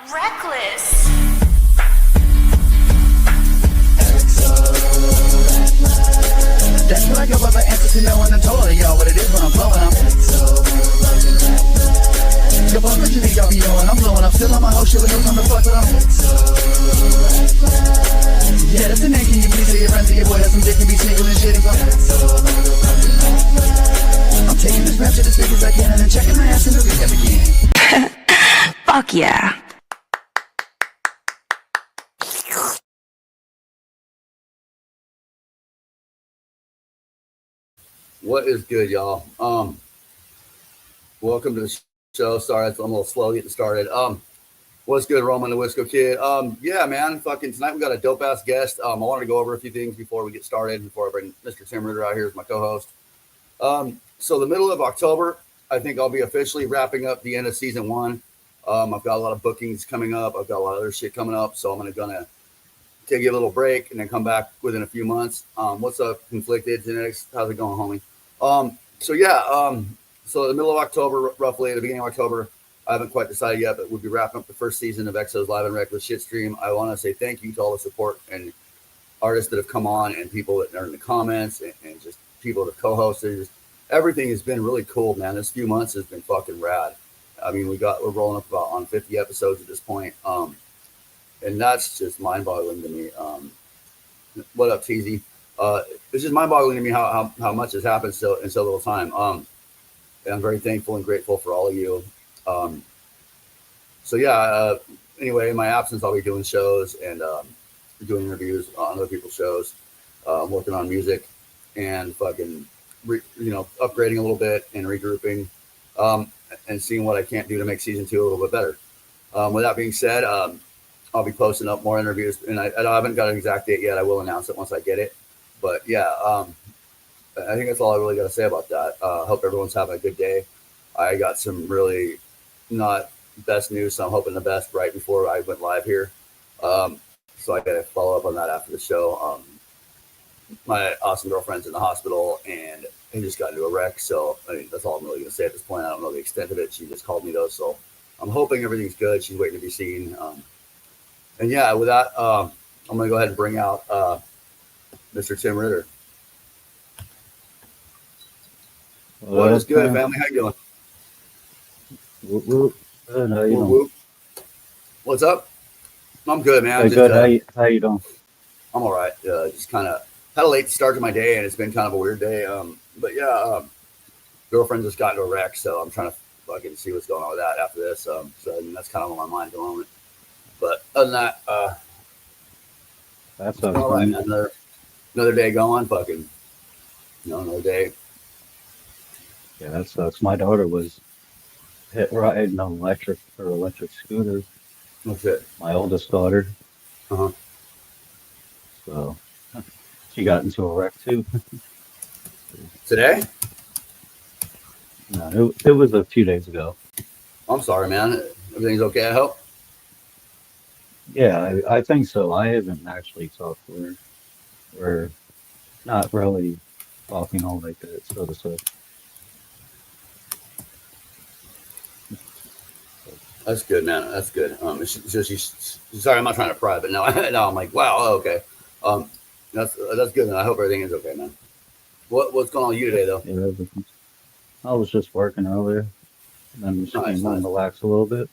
Reckless. That's what I go by the answer to no one. I'm telling y'all what it is when I'm blowing up. Your boss mentioned it, y'all be knowing I'm blowing up. Still on my whole shit with no time to fuck with them. Yeah, that's the name. Can you please say your friends to your boy? That's some dick and be single and shit and go. I'm taking this rap shit as big as I can and then checking my ass in the rehab again. Fuck yeah. What is good, y'all? Welcome to the show. Sorry, I'm a little slow getting started. What's good, Roman the Wisco Kid? Yeah, man, fucking tonight we got a dope ass guest. I wanted to go over a few things before we get started, before I bring Mr. Tim Ritter out here as my co-host. So the middle of October, I think I'll be officially wrapping up the end of season 1. I've got a lot of bookings coming up. I've got a lot of other shit coming up, so I'm gonna take a little break and then come back within a few months. What's up, Conflicted Genetics? How's it going, homie? So the middle of October, roughly at the beginning of October, I haven't quite decided yet, but we'll be wrapping up the first season of XO's Live and Reckless Shit Stream. I want to say thank you to all the support and artists that have come on and people that are in the comments and just people that have co-hosted. Everything has been really cool, man. This few months has been fucking rad. I mean, we're rolling up about on 50 episodes at this point. And that's just mind-boggling to me. What up, TZ? It's just mind-boggling to me how much has happened in so little time. And I'm very thankful and grateful for all of you. Anyway, in my absence, I'll be doing shows and doing interviews on other people's shows. I'm working on music and fucking, upgrading a little bit and regrouping and seeing what I can't do to make season 2 a little bit better. With that being said, I'll be posting up more interviews, and I haven't got an exact date yet. I will announce it once I get it. But yeah, I think that's all I really got to say about that. Hope everyone's having a good day. I got some really not best news, so I'm hoping the best right before I went live here. So I got to follow up on that after the show. My awesome girlfriend's in the hospital, and he just got into a wreck. So I mean, that's all I'm really going to say at this point. I don't know the extent of it. She just called me though, so I'm hoping everything's good. She's waiting to be seen. And yeah, with that, I'm going to go ahead and bring out Mr. Tim Ritter. What is good, family? How you doing? Whoop, whoop. Good, how you doing? Whoop. What's up? I'm good, man. Hey, good. How you doing? I'm all right. Just kind of had a late start to my day, and it's been kind of a weird day. But yeah, girlfriend just got into a wreck, so I'm trying to fucking see what's going on with that after this. So I mean, that's kind of on my mind at the moment. But other than that, that's all right, man. Another day going, fucking, another day. Yeah, that sucks. My daughter was hit riding on electric scooter. That's it. My oldest daughter. Uh-huh. So she got into a wreck too. Today? No, it was a few days ago. I'm sorry, man. Everything's okay, I hope? Yeah, I think so. I haven't actually talked to her. We're not really talking all like that, so to say. That's good, man. That's good. She's sorry, I'm not trying to pry, but now I'm like, wow, okay. That's good, and I hope everything is okay, man. What's going on with you today, though? Yeah, I was just working earlier, and then just came home to relax a little bit.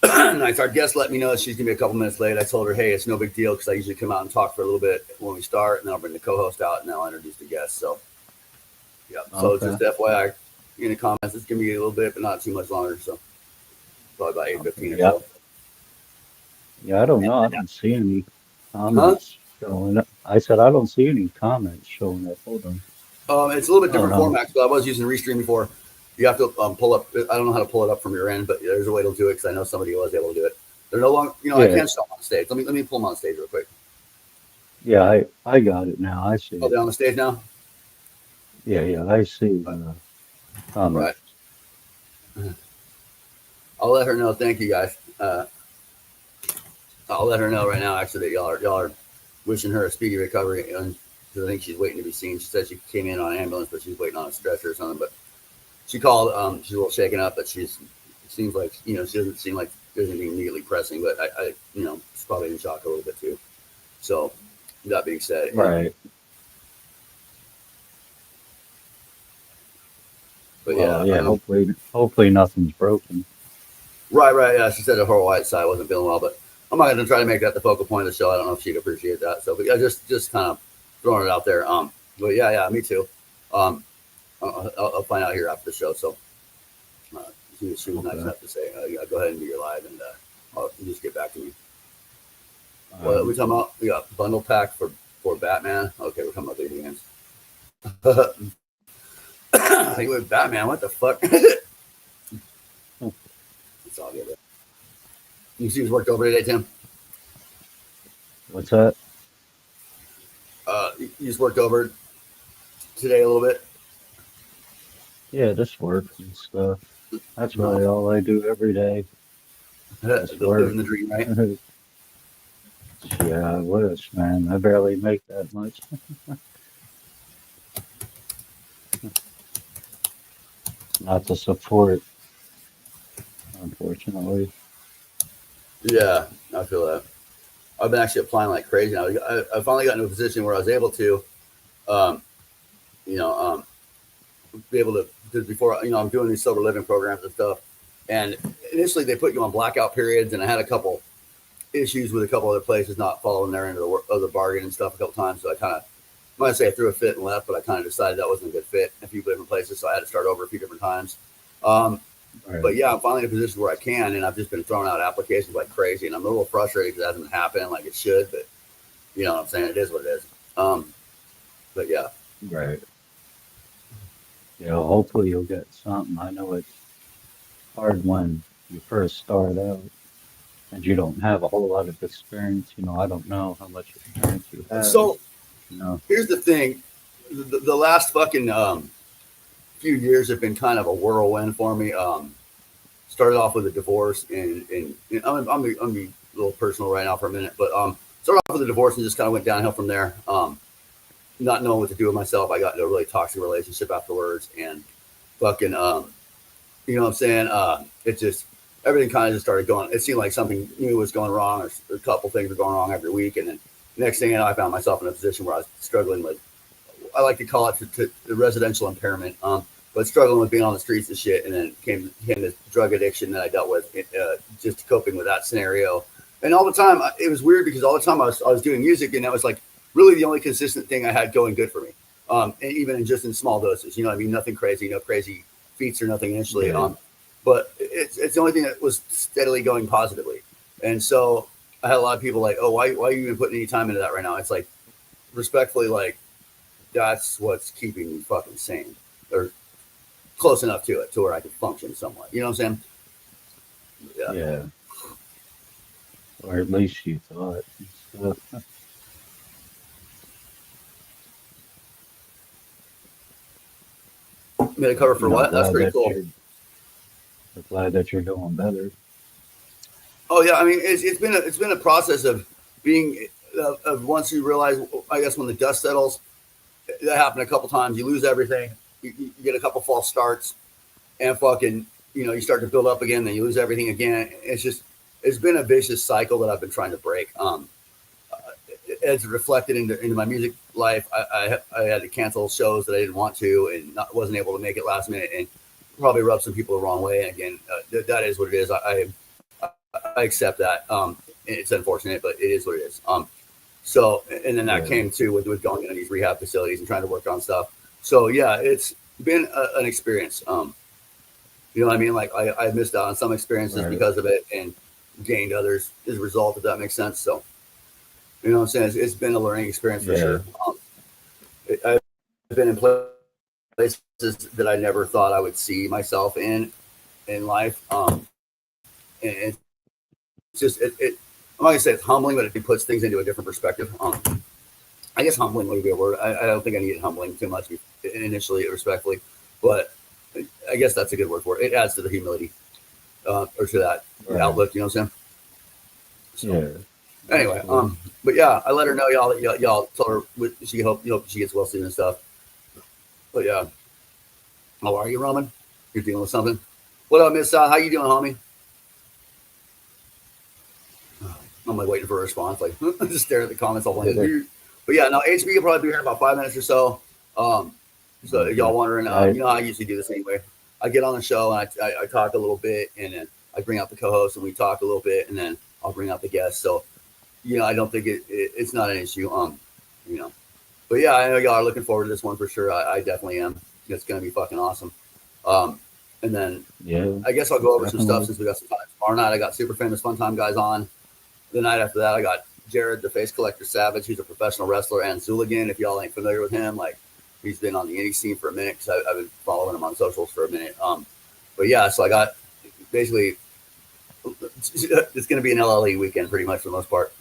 Nice. Our guest let me know that she's gonna be a couple minutes late. I told her, hey, it's no big deal because I usually come out and talk for a little bit when we start, and then I'll bring the co-host out, and then I'll introduce the guest. So, yeah. So Okay. just FYI, in the comments, it's gonna be a little bit, but not too much longer. So probably about 8:15 or so. Yeah, I don't know. I don't see any comments showing up. I said I don't see any comments showing up. Hold on. It's a little bit different format. So I was using Restream before. You have to pull up. I don't know how to pull it up from your end, but there's a way to do it because I know somebody was able to do it. They're no longer, I can't show them on stage. Let me pull them on stage real quick. Yeah, I got it now. I see. Oh, they're on the stage now? Yeah, I see. Comments. Right. I'll let her know. Thank you, guys. I'll let her know right now, actually, that y'all are wishing her a speedy recovery. Because I think she's waiting to be seen. She said she came in on an ambulance, but she's waiting on a stretcher or something. But she called. She's a little shaken up, but she's seems like, she doesn't seem like there's anything immediately pressing, but I it's probably in shock a little bit too. So that being said, Right. But Well, yeah, hopefully nothing's broken. right. Yeah, she said her right side wasn't feeling well, but I'm not going to try to make that the focal point of the show. I don't know if she'd appreciate that. So, but yeah, just kind of throwing it out there. But yeah, me too. I'll find out here after the show. So, she was nice enough to say, yeah, go ahead and do your live, and you just get back to me. What are we talking about? We got bundle pack for Batman. Okay, we're talking about video games. I think with Batman, what the fuck? It's all good. You see who's worked over today, Tim? What's that? You just worked over today a little bit. Yeah, just work and stuff. That's really all I do every day. Living the dream, right? Yeah, I wish, man. I barely make that much. Not the support, unfortunately. Yeah, I feel that. I've been actually applying like crazy now. I finally got into a position where I was able to, be able to, because before, I'm doing these sober living programs and stuff. And initially they put you on blackout periods, and I had a couple issues with a couple other places not following their end of the bargain and stuff a couple times. So I kind of, I might say I threw a fit and left, but I kind of decided that wasn't a good fit in a few different places. So I had to start over a few different times. Right. But yeah, I'm finally in a position where I can, and I've just been throwing out applications like crazy, and I'm a little frustrated because it hasn't been happening like it should, but you know what I'm saying? It is what it is. But yeah. Right. Yeah, hopefully you'll get something. I know it's hard when you first start out and you don't have a whole lot of experience. I don't know how much experience you have. So No. here's the thing. The last fucking few years have been kind of a whirlwind for me. Started off with a divorce, and I'm gonna be a little personal right now for a minute, but started off with a divorce and just kind of went downhill from there. Not knowing what to do with myself, I got into a really toxic relationship afterwards, and fucking, you know what I'm saying? It just, everything kind of just started going. It seemed like something new was going wrong, or a couple things were going wrong every week, and then next thing you know, I found myself in a position where I was struggling with, I like to call it to residential impairment, but struggling with being on the streets and shit, and then came to drug addiction that I dealt with, just coping with that scenario. And all the time, it was weird because all the time I was doing music, and that was like really the only consistent thing I had going good for me. And even in small doses, you know what I mean? Nothing crazy, no crazy feats or nothing initially. Yeah. But it's the only thing that was steadily going positively. And so I had a lot of people like, oh, why are you even putting any time into that right now? It's like, respectfully, like, that's what's keeping me fucking sane, or close enough to it to where I can function somewhat. You know what I'm saying? Yeah. Or at least you thought. Made a cover for what? That's pretty cool. I'm glad that you're doing better. Oh yeah, I mean it's been a process of being of once you realize, I guess when the dust settles, that happened a couple times. You lose everything. You get a couple false starts, and fucking you start to build up again. Then you lose everything again. It's been a vicious cycle that I've been trying to break. It's reflected into my music life. I had to cancel shows that I didn't want to, and wasn't able to make it last minute, and probably rubbed some people the wrong way. And again, that is what it is. I accept that. It's unfortunate, but it is what it is. So, and then that came too with going into these rehab facilities and trying to work on stuff. So yeah, it's been an experience. You know what I mean? Like I missed out on some experiences because of it, and gained others as a result, if that makes sense. So, you know what I'm saying? It's been a learning experience for sure. I've been in places that I never thought I would see myself in life. And it's just, I'm not gonna say it's humbling, but it puts things into a different perspective. I guess humbling would be a word. I don't think I needed humbling too much initially, respectfully, but I guess that's a good word for it. It adds to the humility, or to that outlook. You know what I'm saying? So, anyway, but yeah, I let her know y'all told her she hope she gets well soon and stuff. But yeah, how are you, Roman? You're dealing with something? What up, Miss How you doing, homie? I'm like waiting for a response, like just staring at the comments all blank. But yeah, no, HB will probably be here in about 5 minutes or so. So y'all wondering, you know, I usually do this anyway. I get on the show and I talk a little bit, and then I bring out the co-host and we talk a little bit, and then I'll bring out the guests. So, you know, I don't think it's not an issue. You know, but yeah, I know y'all are looking forward to this one for sure. I definitely am. It's gonna be fucking awesome. And then I guess I'll go over some stuff since we got some time. Tomorrow night I got Super Famous Fun Time guys on. The night after that I got Jared, the Face Collector Savage, who's a professional wrestler, and Zooligan. If y'all ain't familiar with him, like he's been on the indie scene for a minute because I've been following him on socials for a minute. But yeah, so I got basically it's going to be an LLE weekend pretty much for the most part.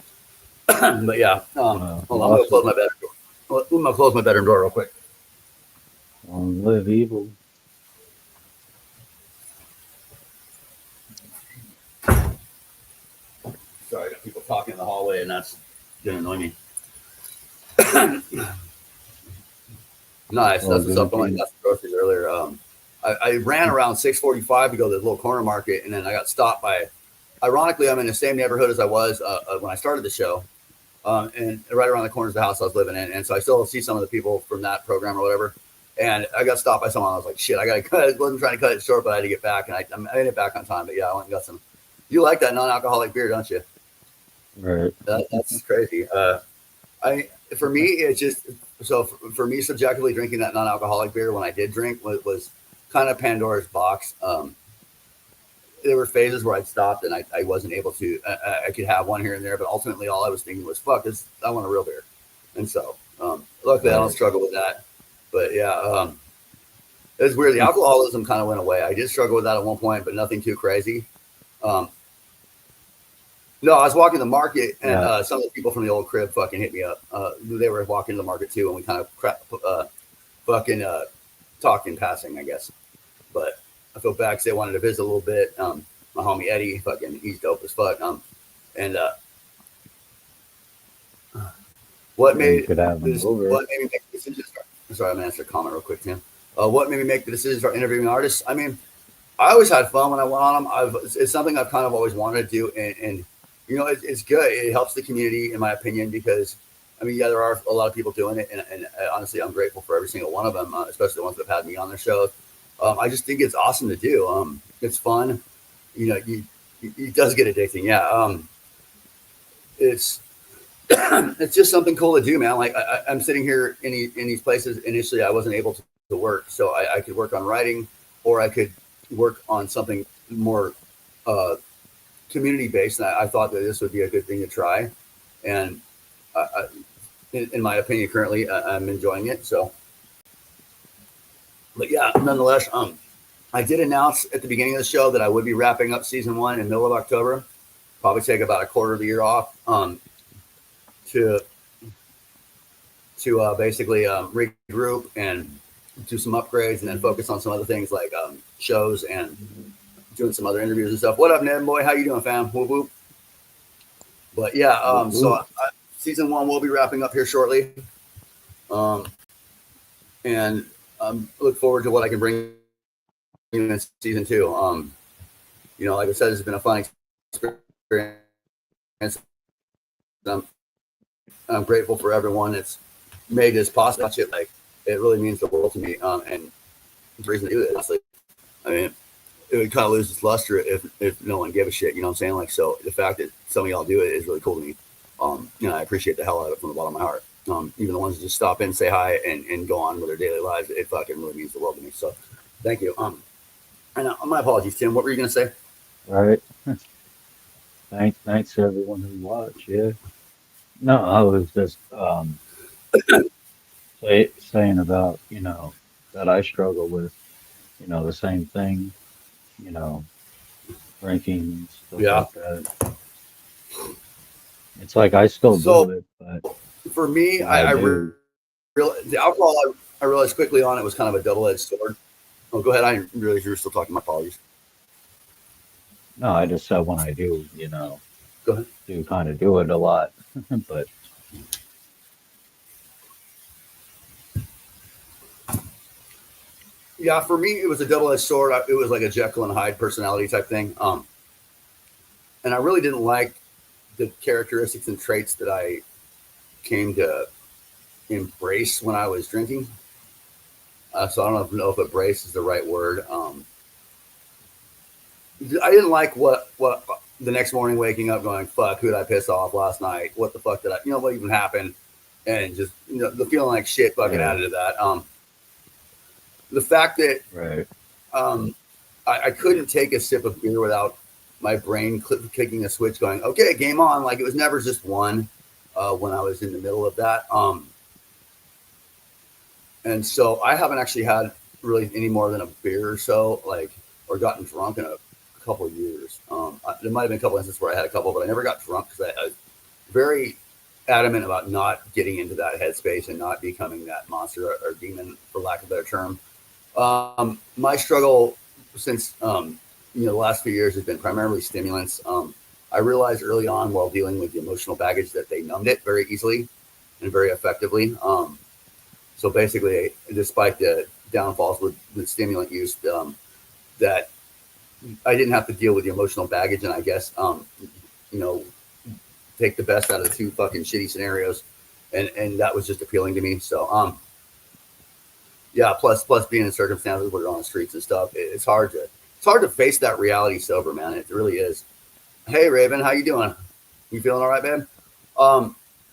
But yeah, hold on, I'm going to close my bedroom door. I'm going to close my bedroom door real quick. Live evil. Sorry, I got people talking in the hallway, and that's going to annoy me. Nice. That's what's up. I got some groceries earlier. I ran around 6:45 to go to the little corner market, and then I got stopped by. Ironically, I'm in the same neighborhood as I was when I started the show, and right around the corner is the house I was living in, and so I still see some of the people from that program or whatever. And I got stopped by someone. I was like, "Shit, I gotta cut." I wasn't trying to cut it short, but I had to get back, and I made it back on time. But yeah, I went and got some. You like that non-alcoholic beer, don't you? Right. That's crazy. For me, it's just so for me subjectively drinking that non-alcoholic beer when I did drink was kind of Pandora's box. There were phases where I'd stopped and I wasn't able to. I could have one here and there, but ultimately all I was thinking was, "Fuck this! I want a real beer." And so, luckily, I don't struggle with that. But yeah, it's weird. The alcoholism kind of went away. I did struggle with that at one point, but nothing too crazy. No, I was walking the market, and some of the people from the old crib fucking hit me up. They were walking to the market too, and we kind of talked in passing, I guess. But I felt bad because they wanted to visit a little bit. My homie Eddie, he's dope as fuck. What made me make the decision? Sorry, I'm gonna answer a comment real quick, Tim. What made me make the decision to start interviewing artists? I mean, I always had fun when I went on them. It's something I've kind of always wanted to do, and you know, it's good. It helps the community, in my opinion, because I mean, yeah, there are a lot of people doing it, and honestly, I'm grateful for every single one of them, especially the ones that have had me on their shows. I just think it's awesome to do. It's fun. You know, it does get addicting. Yeah. It's it's just something cool to do, man. Like I'm sitting here in these places. Initially, I wasn't able to work, so I could work on writing, or I could work on something more community based. And I thought that this would be a good thing to try. And in my opinion, currently I'm enjoying it. So, but yeah, nonetheless, I did announce at the beginning of the show that I would be wrapping up season 1 in the middle of October. Probably take about a quarter of the year off to basically regroup and do some upgrades, and then focus on some other things like shows and doing some other interviews and stuff. What up, Ned boy? How you doing, fam? Whoop whoop. But yeah, so season 1 will be wrapping up here shortly, and look forward to what I can bring in season 2. You know, like I said, it's been a fun experience. I'm grateful for everyone that's made this possible. Like, it really means the world to me, and the reason to do it, honestly. I mean, it would kind of lose its luster if no one gave a shit, you know what I'm saying? Like, so the fact that some of y'all do it is really cool to me. You know, I appreciate the hell out of it from the bottom of my heart. Even the ones that just stop in, say hi, and go on with their daily lives, it fucking really means the world to me. So thank you. And my apologies, Tim. What were you going to say? All right. Thanks to everyone who watched. Yeah. No, I was just saying about, you know, that I struggle with, you know, the same thing, you know, drinking, stuff like that. It's like I still do it, but for me, the alcohol I realized quickly on it was kind of a double-edged sword. Oh, go ahead. I didn't realize you were still talking. My apologies. No, I just said when I do, you know, go ahead. Do kind of do it a lot, but yeah, for me, it was a double-edged sword. It was like a Jekyll and Hyde personality type thing. And I really didn't like the characteristics and traits that I came to embrace when I was drinking. So I don't know if embrace is the right word. I didn't like what the next morning waking up going, fuck, who did I piss off last night? What the fuck did I, what even happened? And just, the feeling like shit fucking added to that. The fact that Right. I couldn't take a sip of beer without my brain kicking a switch going, okay, game on. Like it was never just one when I was in the middle of that. And so I haven't actually had really any more than a beer or so, or gotten drunk in a couple of years. There might have been a couple instances where I had a couple, but I never got drunk because I was very adamant about not getting into that headspace and not becoming that monster or demon, for lack of a better term. My struggle since the last few years has been primarily stimulants. I realized early on while dealing with the emotional baggage that they numbed it very easily and very effectively. So basically, despite the downfalls with stimulant use, that I didn't have to deal with the emotional baggage, and I guess take the best out of the two fucking shitty scenarios, and that was just appealing to me. So yeah. Plus being in circumstances where you're on the streets and stuff, it's hard to face that reality sober, man. It really is. Hey Raven, how you doing? You feeling all right, babe?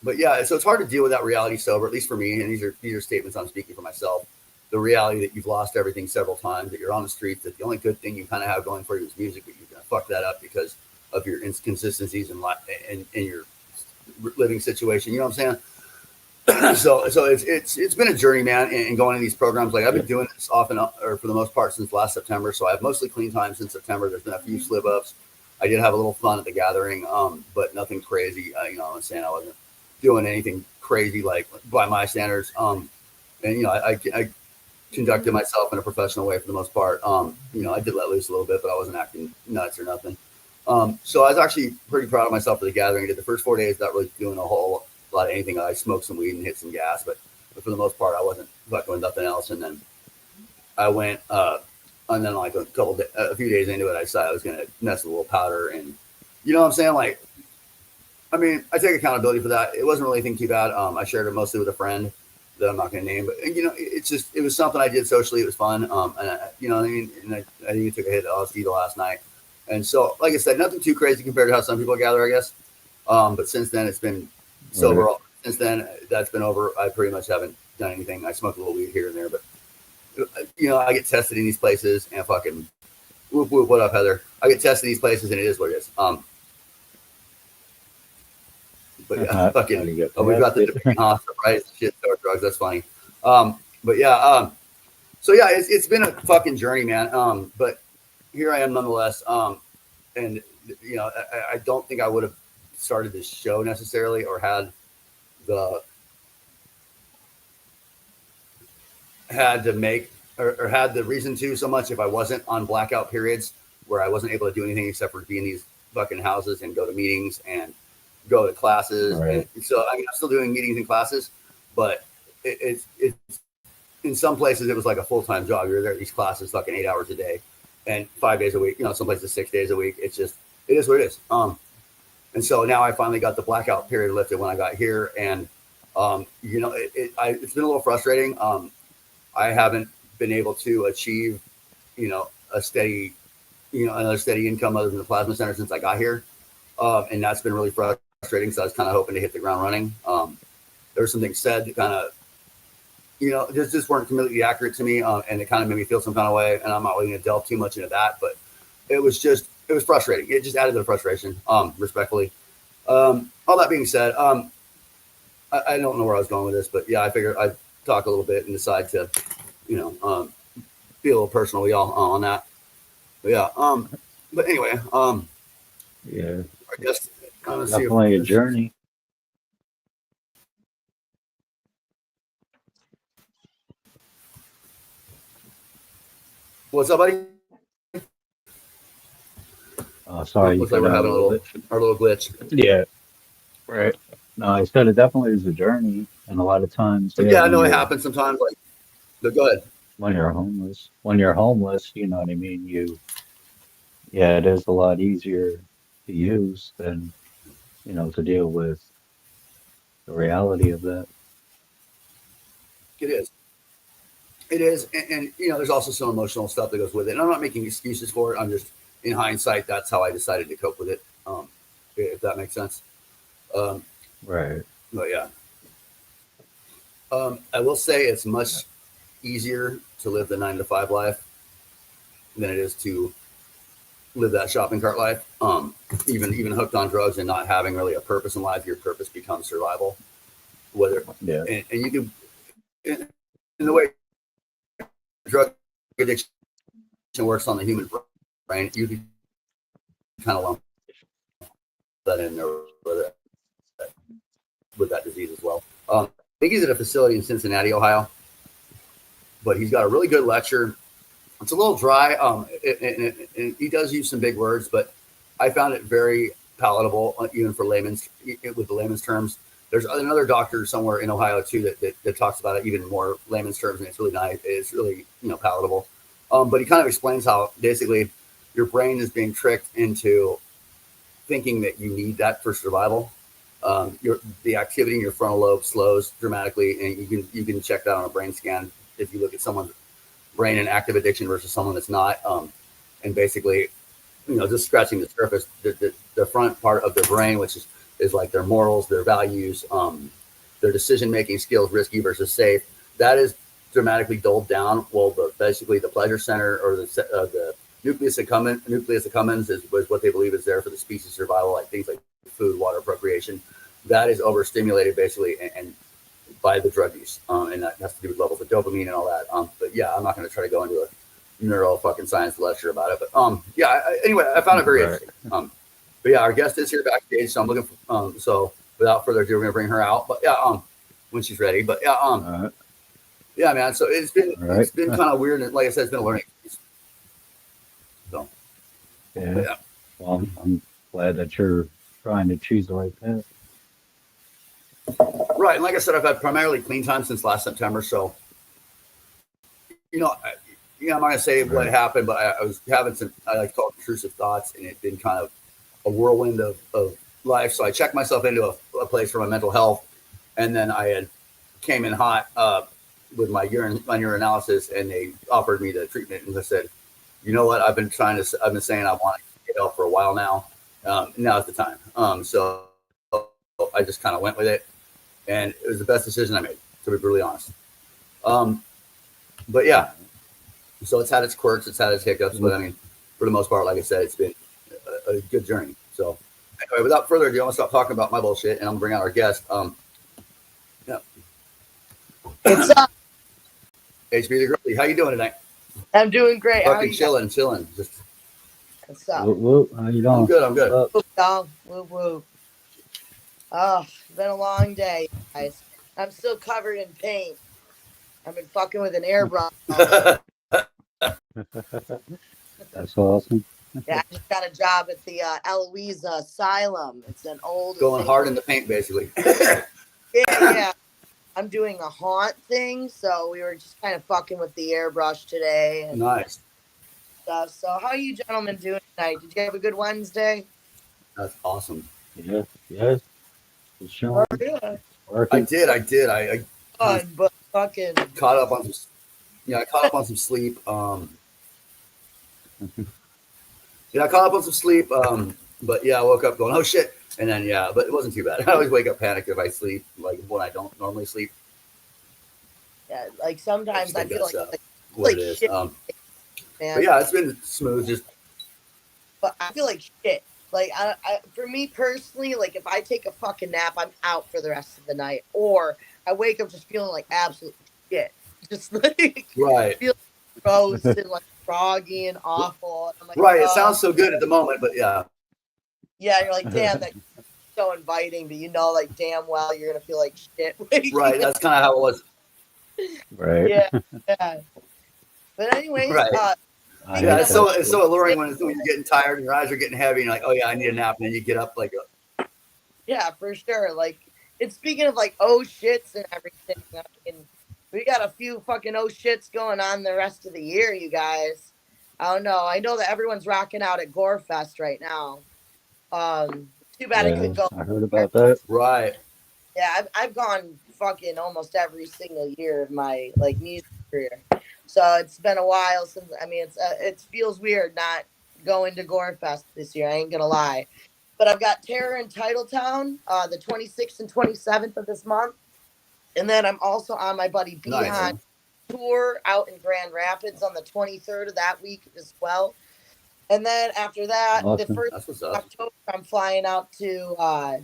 But yeah, so it's hard to deal with that reality sober, at least for me. And these are statements I'm speaking for myself. The reality that you've lost everything several times, that you're on the streets, that the only good thing you kind of have going for you is music, but you're gonna fuck that up because of your inconsistencies in your living situation. You know what I'm saying? So it's been a journey, man, and going to these programs. Like I've been doing this off and on, or for the most part since last September. So I've mostly clean time since September. There's been a few slip ups. I did have a little fun at the gathering, but nothing crazy. I'm saying I wasn't doing anything crazy like by my standards. And I conducted myself in a professional way for the most part. I did let loose a little bit, but I wasn't acting nuts or nothing. So I was actually pretty proud of myself for the gathering. I did the first 4 days not really doing a whole lot of anything. I smoked some weed and hit some gas, but for the most part, I wasn't fucking with nothing else. And then I went, and then like a few days into it, I decided I was going to mess with a little powder. And you know what I'm saying? Like, I mean, I take accountability for that. It wasn't really anything too bad. I shared it mostly with a friend that I'm not going to name, but it was something I did socially. It was fun. And I even took a hit at LSD the last night. And so, like I said, nothing too crazy compared to how some people gather, I guess. But since then, it's been sober. Right. Since then, that's been over. I pretty much haven't done anything. I smoke a little weed here and there, but I get tested in these places and fucking whoop, whoop, what up, Heather? I get tested in these places and it is what it is. But yeah, fucking, we've got the debate, right? Shit, or drugs. That's funny. But yeah, so yeah, it's been a fucking journey, man. But here I am nonetheless. And I don't think I would have started this show necessarily or had to make or had the reason to so much if I wasn't on blackout periods where I wasn't able to do anything except for be in these fucking houses and go to meetings and go to classes. Right. And so I'm still doing meetings and classes, but it's in some places it was like a full-time job. You're there at these classes fucking 8 hours a day and 5 days a week, some places 6 days a week. It is what it is. And so now I finally got the blackout period lifted when I got here. And, it's been a little frustrating. I haven't been able to achieve, a steady, another steady income other than the plasma center since I got here. And that's been really frustrating. So I was kind of hoping to hit the ground running. There were some things said that kind of, just weren't completely accurate to me. And it kind of made me feel some kind of way. And I'm not really going to delve too much into that, but it was frustrating. It just added to the frustration, respectfully. All that being said, I don't know where I was going with this, but yeah, I figured I'd talk a little bit and decide to, be a little personal with y'all on that. But yeah, but anyway, yeah, I guess definitely a journey. What's up, buddy? Sorry, looks like we're having our little glitch. Yeah, right. No, I said it definitely is a journey, and a lot of times. Yeah, I know it happens sometimes. But go ahead. when you're homeless, you know what I mean? Yeah, it is a lot easier to use than, to deal with the reality of that. It is. It is, and there's also some emotional stuff that goes with it. And I'm not making excuses for it. I'm just, in hindsight, that's how I decided to cope with it. If that makes sense. Um, Right. but yeah, I will say it's much easier to live the 9 to 5 life than it is to live that shopping cart life. Even hooked on drugs and not having really a purpose in life, your purpose becomes survival. Whether Yeah. and you can, in the way drug addiction works on the human brain, you can kind of lump that in there with that disease as well. I think he's at a facility in Cincinnati, Ohio, but he's with a really good lecture. It's a little dry, and he does use some big words, but I found it very palatable, even for with the layman's terms. There's another doctor somewhere in Ohio too that talks about it even more layman's terms, and it's really nice. It's really palatable. But he kind of explains how basically your brain is being tricked into thinking that you need that for survival. The activity in your frontal lobe slows dramatically, and you can check that on a brain scan if you look at someone's brain in active addiction versus someone that's not. And basically, just scratching the surface, the front part of their brain, which is like their morals, their values, their decision-making skills, risky versus safe, that is dramatically dulled down. Well, basically the pleasure center, or the nucleus accumbens is what they believe is there for the species survival, like things like food, water, procreation. That is overstimulated basically, and by the drug use, and that has to do with levels of dopamine and all that. But yeah, I'm not going to try to go into a neuro fucking science lecture about it. But yeah. Anyway, I found it very interesting. But yeah, our guest is here backstage, so I'm looking for. So without further ado, we're going to bring her out. But yeah, when she's ready. But yeah, yeah, man. So it's been kind of weird, and like I said, it's been a learning experience. So yeah. Well, I'm glad that you're trying to choose the right path. Right, and like I said, I've had primarily clean time since last September. So, I'm not gonna say what happened, but I was having some, I like call it intrusive thoughts, and it's been kind of a whirlwind of life. So I checked myself into a place for my mental health, and then I had came in hot with my urinalysis, and they offered me the treatment, and I said, you know what, I've been saying I want to get help for a while now. Now's the time. So I just kind of went with it. And it was the best decision I made, to be brutally honest. But yeah, so it's had its quirks, it's had its hiccups, but I mean, for the most part, like I said, it's been a good journey. So anyway, without further ado, I'm gonna stop talking about my bullshit, and I'm gonna bring out our guest. Yeah. What's up? HB the Grizzly, how you doing tonight? I'm doing great. Fucking chilling. Just. What's up? How you doing? I'm good. Whoop, dog. Whoop, whoop. Oh, it's been a long day, guys. I'm still covered in paint. I've been fucking with an airbrush. That's awesome. Yeah, I just got a job at the Eloise Asylum. It's an old Going hard in the paint, basically. yeah. I'm doing a haunt thing, so we were just kind of fucking with the airbrush today. And nice. Stuff. So how are you gentlemen doing tonight? Did you have a good Wednesday? That's awesome. Yes. Sure. Oh, yeah. I did. I but fucking caught up on some. Yeah, I caught up on some sleep. I caught up on some sleep. But yeah, I woke up going, oh shit, and then but it wasn't too bad. I always wake up panicked if I sleep, like when I don't normally sleep. Yeah, like sometimes I feel like what it is. Shit, but yeah, it's been smooth. But I feel like shit. Like I, for me personally, like if I take a fucking nap, I'm out for the rest of the night, or I wake up just feeling like absolute shit, just like feeling gross and like froggy and awful. And I'm like, right, it sounds so good at the moment, but yeah, you're like, damn, that's so inviting, but like damn well you're gonna feel like shit. Right, that's kind of how it was. Right. Yeah. But anyways, right. It's so alluring when you're getting tired and your eyes are getting heavy and you're like, oh yeah, I need a nap, and then you get up like yeah, for sure. Like, it's speaking of like oh shits and everything. I mean, We got a few fucking oh shits going on the rest of the year, you guys. I don't know. I know that everyone's rocking out at Gore Fest right now. Too bad it Yeah, couldn't go. I heard about that. Right. Yeah, I've gone fucking almost every single year of my like music career. So it's been a while since. I mean, it feels weird not going to Gore Fest this year. I ain't gonna lie, but I've got Terror in Titletown, the 26th and 27th of this month, and then I'm also on my buddy Nice. Behind tour out in Grand Rapids on the 23rd of that week as well. And then after that, the Awesome. first That's what's of up. October, I'm flying out to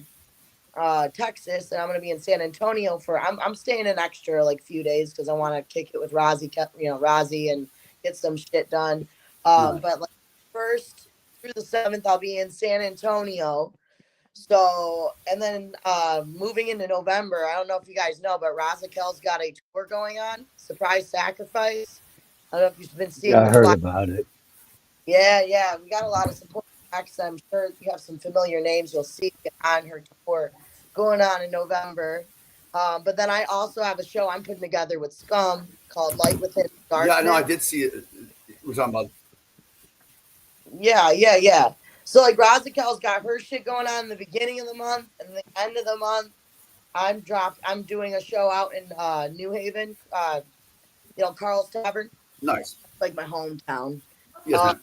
Texas, and I'm gonna be in San Antonio for. I'm staying an extra like few days because I want to kick it with Rozzy, and get some shit done. Nice. But like first through the 7th, I'll be in San Antonio. So, and then moving into November, I don't know if you guys know, but Razakel's got a tour going on, Surprise Sacrifice. I don't know if you've been seeing Yeah, I the heard fly. about it. Yeah, we got a lot of support acts. I'm sure you have some familiar names you'll see on her tour going on in November. But then I also have a show I'm putting together with Scum called Light Within Yeah, no, I Darkness. did see it. We're talking about. Yeah. So like Razakel's got her shit going on in the beginning of the month, and the end of the month, I'm doing a show out in New Haven, Carl's Tavern, Nice. like my hometown. Yes, ma'am.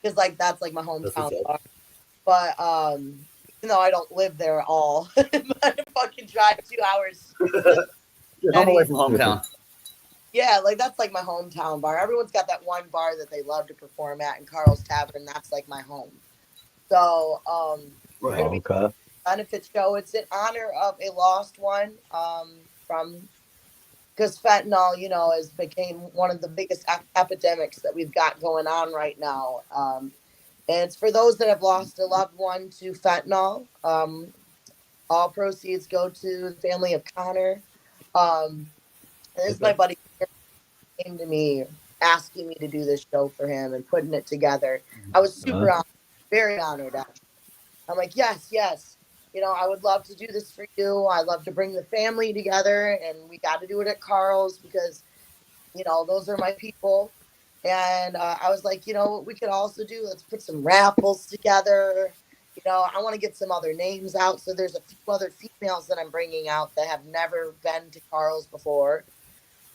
Because like that's like my That's hometown what's bar. up. But even though I don't live there at all, I fucking drive 2 hours. You're home away from hometown. Yeah, like that's like my hometown bar. Everyone's got that one bar that they love to perform at, in Carl's Tavern. That's like my home. So we're gonna Right. be Okay. benefit show. It's in honor of a lost one from because fentanyl, has became one of the biggest epidemics that we've got going on right now. And it's for those that have lost a loved one to fentanyl. All proceeds go to the family of Connor. And this is my Okay. buddy came to me asking me to do this show for him and putting it together. I was super honored, very honored, actually. I'm like, yes. I would love to do this for you. I love to bring the family together, and we got to do it at Carl's because, those are my people. And I was like, what we could also do? Let's put some raffles together. I want to get some other names out. So there's a few other females that I'm bringing out that have never been to Carl's before.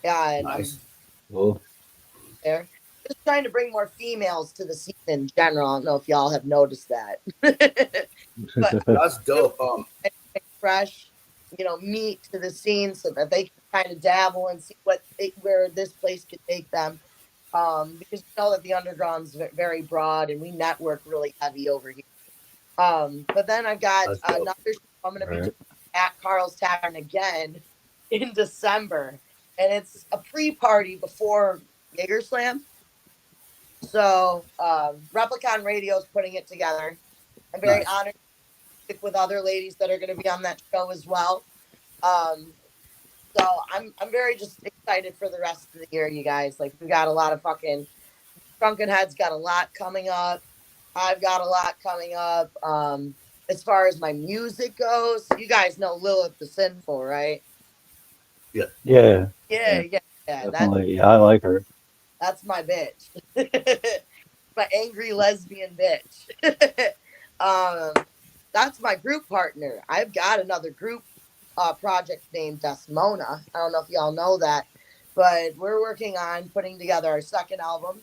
Yeah, and Nice. Cool. there. Just trying to bring more females to the scene in general. I don't know if y'all have noticed that. But That's dope. fresh, meat to the scene so that they can kind of dabble and see where this place could take them. Because you know that the underground's very broad and we network really heavy over here. But then I've got That's dope. another show I'm going to be Right. doing at Carl's Tavern again in December, and it's a pre-party before Jaeger Slam. So Replicon Radio is putting it together. I'm very Nice. honored to stick with other ladies that are going to be on that show as well. So I'm very just excited for the rest of the year, you guys. Like we got a lot of fucking Drunken Head's got a lot coming up. I've got a lot coming up. As far as my music goes, you guys know Lilith the Sinful, right? Yeah. Yeah. Definitely. Yeah, I like her. That's my bitch. My angry lesbian bitch. That's my group partner. I've got another group project named Desmona. I don't know if y'all know that, but we're working on putting together our second album.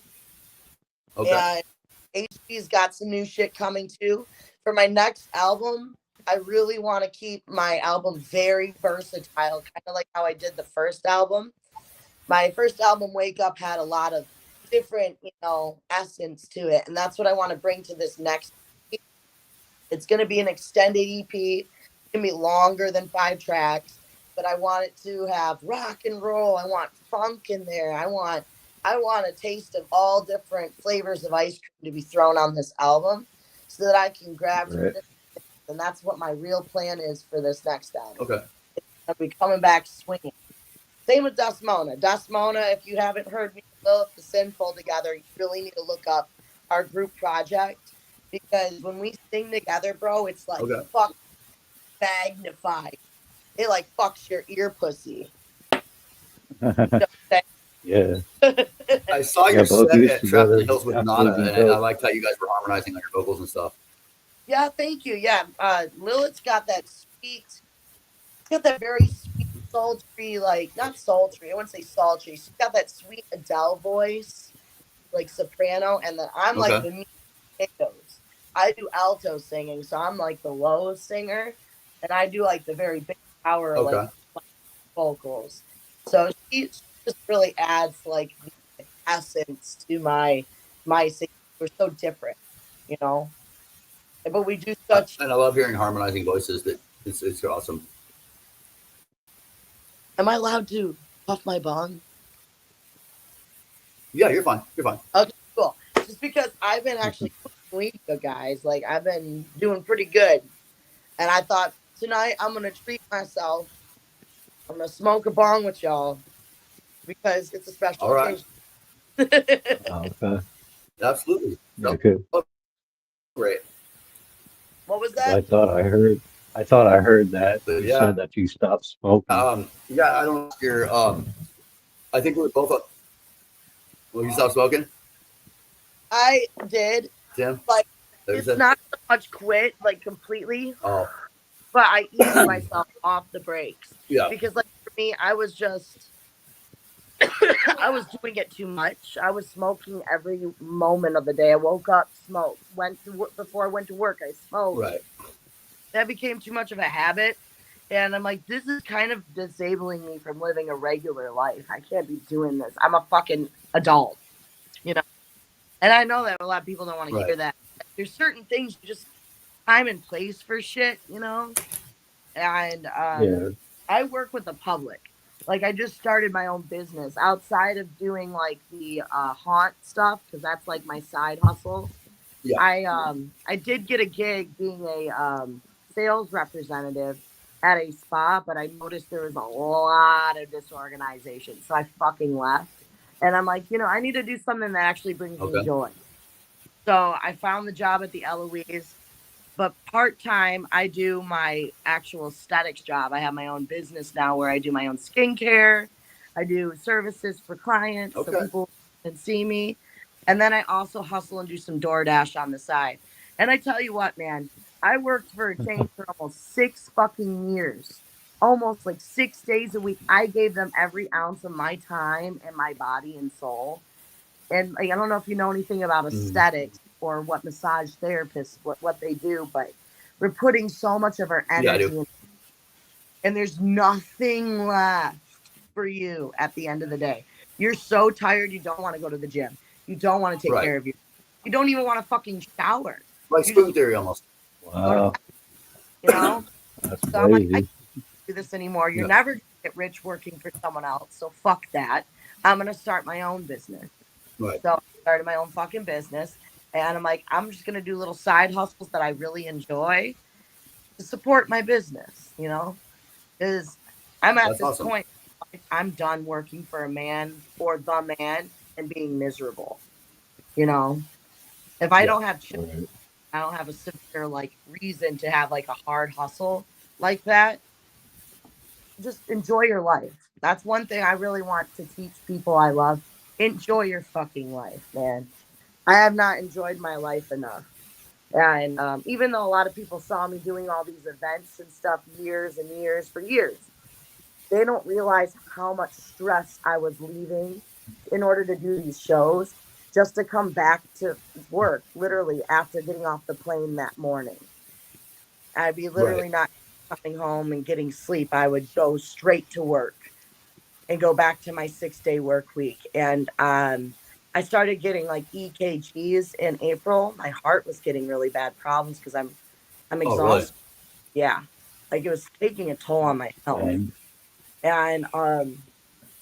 Okay. And HP's got some new shit coming too. For my next album, I really want to keep my album very versatile, kind of like how I did the first album. My first album, Wake Up, had a lot of different, essence to it. And that's what I want to bring to this next. It's going to be an extended EP. It's going to be longer than 5 tracks, but I want it to have rock and roll. I want funk in there. I want a taste of all different flavors of ice cream to be thrown on this album so that I can grab some Right. different things. And that's what my real plan is for this next album. Okay. I'll be coming back swinging. Same with Desmona. Desmona, if you haven't heard me and Lilith the Sinful together, you really need to look up our group project because when we sing together, bro, it's like Okay. fuck magnified. It like fucks your ear pussy. Yeah. I saw Yeah, your both set used at to Trap in go the to Hills with absolutely Nana, be and I dope. liked how you guys were harmonizing on your vocals and stuff. Yeah, thank you. Yeah, Lilith's got that got that very sweet, sultry, like not sultry. I wouldn't say sultry. She's got that sweet Adele voice, like soprano, and then I'm like Okay. the meat potatoes. I do alto singing, so I'm like the low singer, and I do like the very big power, like Okay. vocals. So she just really adds like the essence to my singing. We're so different, you know. But we do such. And I love hearing harmonizing voices. That it's awesome. Am I allowed to puff my bong? Yeah, you're fine. You're fine. Okay, cool. Just because I've been actually week, you guys. Like I've been doing pretty good, and I thought tonight I'm gonna treat myself. I'm gonna smoke a bong with y'all because it's a special All right. occasion. What Okay. Absolutely. Yeah, No, good. great. was 'Cause that? I thought I heard that But you yeah, said that you stopped smoking. yeah. I don't know. You're. I think we're both. Will you stop smoking, I did, Tim? but That you it's said? not so much quit like completely, Oh, but I eased myself off the brakes yeah. because, like for me, I was just I was doing it too much. I was smoking every moment of the day. I woke up, smoked. Went to work before I went to work. I smoked. Right. That became too much of a habit, and I'm like, this is kind of disabling me from living a regular life. I can't be doing this. I'm a fucking adult, you know. And I know that a lot of people don't want to Right. hear that. There's certain things you just time and place for shit, you know. And Yeah. I work with the public. Like I just started my own business outside of doing like the haunt stuff because that's like my side hustle. Yeah. I did get a gig being a sales representative at a spa, but I noticed there was a lot of disorganization, so I fucking left. And I'm like, I need to do something that actually brings me Okay. joy. So I found the job at the Eloise, but part time I do my actual aesthetics job. I have my own business now where I do my own skincare. I do services for clients so Okay. people can see me. And then I also hustle and do some DoorDash on the side. And I tell you what, man, I worked for a chain for almost 6 fucking years. Almost like 6 days a week. I gave them every ounce of my time and my body and soul. And like, I don't know if you know anything about Mm. aesthetics or what massage therapists what they do, but we're putting so much of our Yeah, I do. energy in, and there's nothing left for you at the end of the day. You're so tired you don't want to go to the gym. You don't want to take Right. care of you. You don't even want to fucking shower. Like You just spoon theory almost. go to Wow. bed, you know? That's So I'm like, I crazy. can't do this anymore. You're Yeah. never gonna get rich working for someone else. So fuck that. I'm gonna start my own business. Right. So I started my own fucking business. And I'm like, I'm just going to do little side hustles that I really enjoy to support my business, because I'm at That's this awesome. point, I'm done working for a man or the man and being miserable. You know, if I Yeah. don't have children, Right. I don't have a severe like reason to have like a hard hustle like that. Just enjoy your life. That's one thing I really want to teach people I love. Enjoy your fucking life, man. I have not enjoyed my life enough. And even though a lot of people saw me doing all these events and stuff years and years for years, they don't realize how much stress I was leaving in order to do these shows just to come back to work literally after getting off the plane that morning. I'd be Right. literally not coming home and getting sleep. I would go straight to work and go back to my 6 day work week. And I started getting like EKGs in April. My heart was getting really bad problems because I'm Oh, really? exhausted. Yeah, like it was taking a toll on my health. And And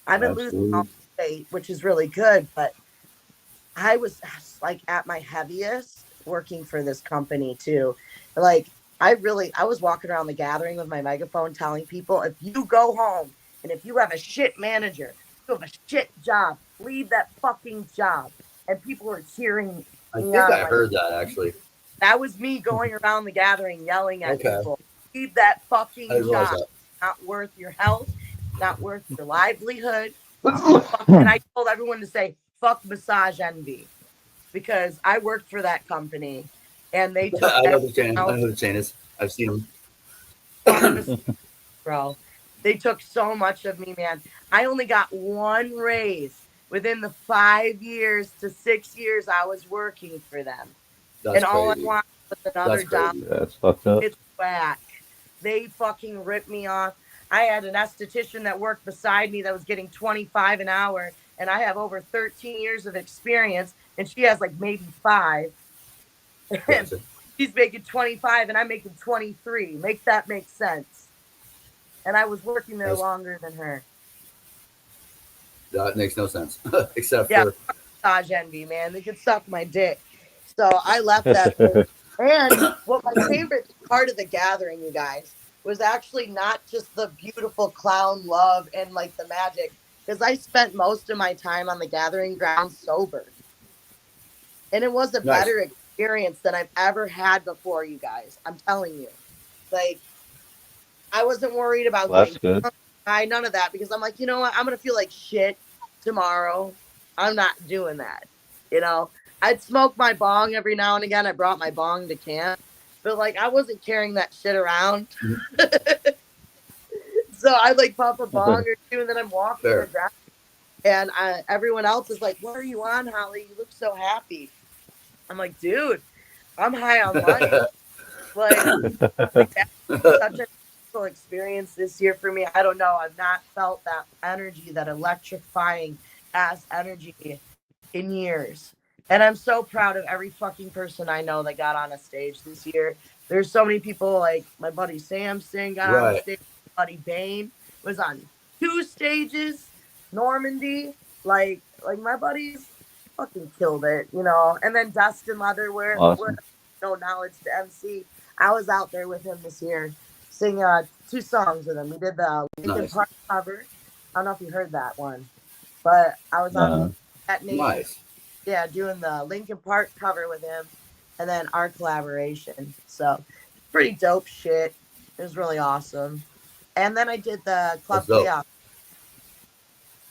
I've been losing all absolutely. weight, which is really good. But I was like at my heaviest working for this company too. Like I was walking around the gathering with my megaphone telling people, if you go home and if you have a shit manager, you have a shit job, leave that fucking job. And people were cheering I me think on. I'm I like, heard that actually. that was me going around the gathering yelling at Okay. people, leave that I fucking didn't realize job. that. Not worth your health, not worth your livelihood. And I told everyone to say fuck Massage Envy because I worked for that company and they took I know the chain. I out know who the chain is. I've seen him. fuck bro. They took so much of me, man. I only got one raise within the 5 years to 6 years I was working for them. That's And all I crazy. want was another That's dollar. crazy. That's fucked up. It's whack. They fucking ripped me off. I had an esthetician that worked beside me that was getting 25 an hour, and I have over 13 years of experience, and she has like maybe 5. And Gotcha. she's making 25 and I'm making 23. Make that make sense. And I was working there That's- longer than her. That makes no sense. Except Yeah, for Massage Envy, man. They could suck my dick. So I left that place. And what my favorite part of the gathering, you guys, was actually not just the beautiful clown love and like the magic, because I spent most of my time on the gathering grounds sober. And it was a Nice. better experience than I've ever had before, you guys. I'm telling you. Like, I wasn't worried about Well, that's getting good. drunk, none of that, because I'm like, you know what? I'm going to feel like shit tomorrow. I'm not doing that. You know, I'd smoke my bong every now and again. I brought my bong to camp, but like, I wasn't carrying that shit around. So I like pop a bong or two, and then I'm walking Fair. the ground. And everyone else is like, "What are you on, Holly? You look so happy." I'm like, "Dude, I'm high on life." Like that's such a cool experience this year for me. I don't know. I've not felt that energy, that electrifying ass energy in years. And I'm so proud of every fucking person I know that got on a stage this year. There's so many people, like my buddy Samson got on the Right. stage. My buddy Bane was on 2 stages. Normandy, like my buddies fucking killed it, you know. And then Dustin Leatherwood, Awesome. no knowledge to MC. I was out there with him this year, singing 2 songs with him. We did the Linkin Nice. Park cover. I don't know if you heard that one, but I was on that name. Nice. Yeah, doing the Linkin Park cover with him, and then our collaboration. So pretty dope shit. It was really awesome. And then I did the Club That's dope. Chaos.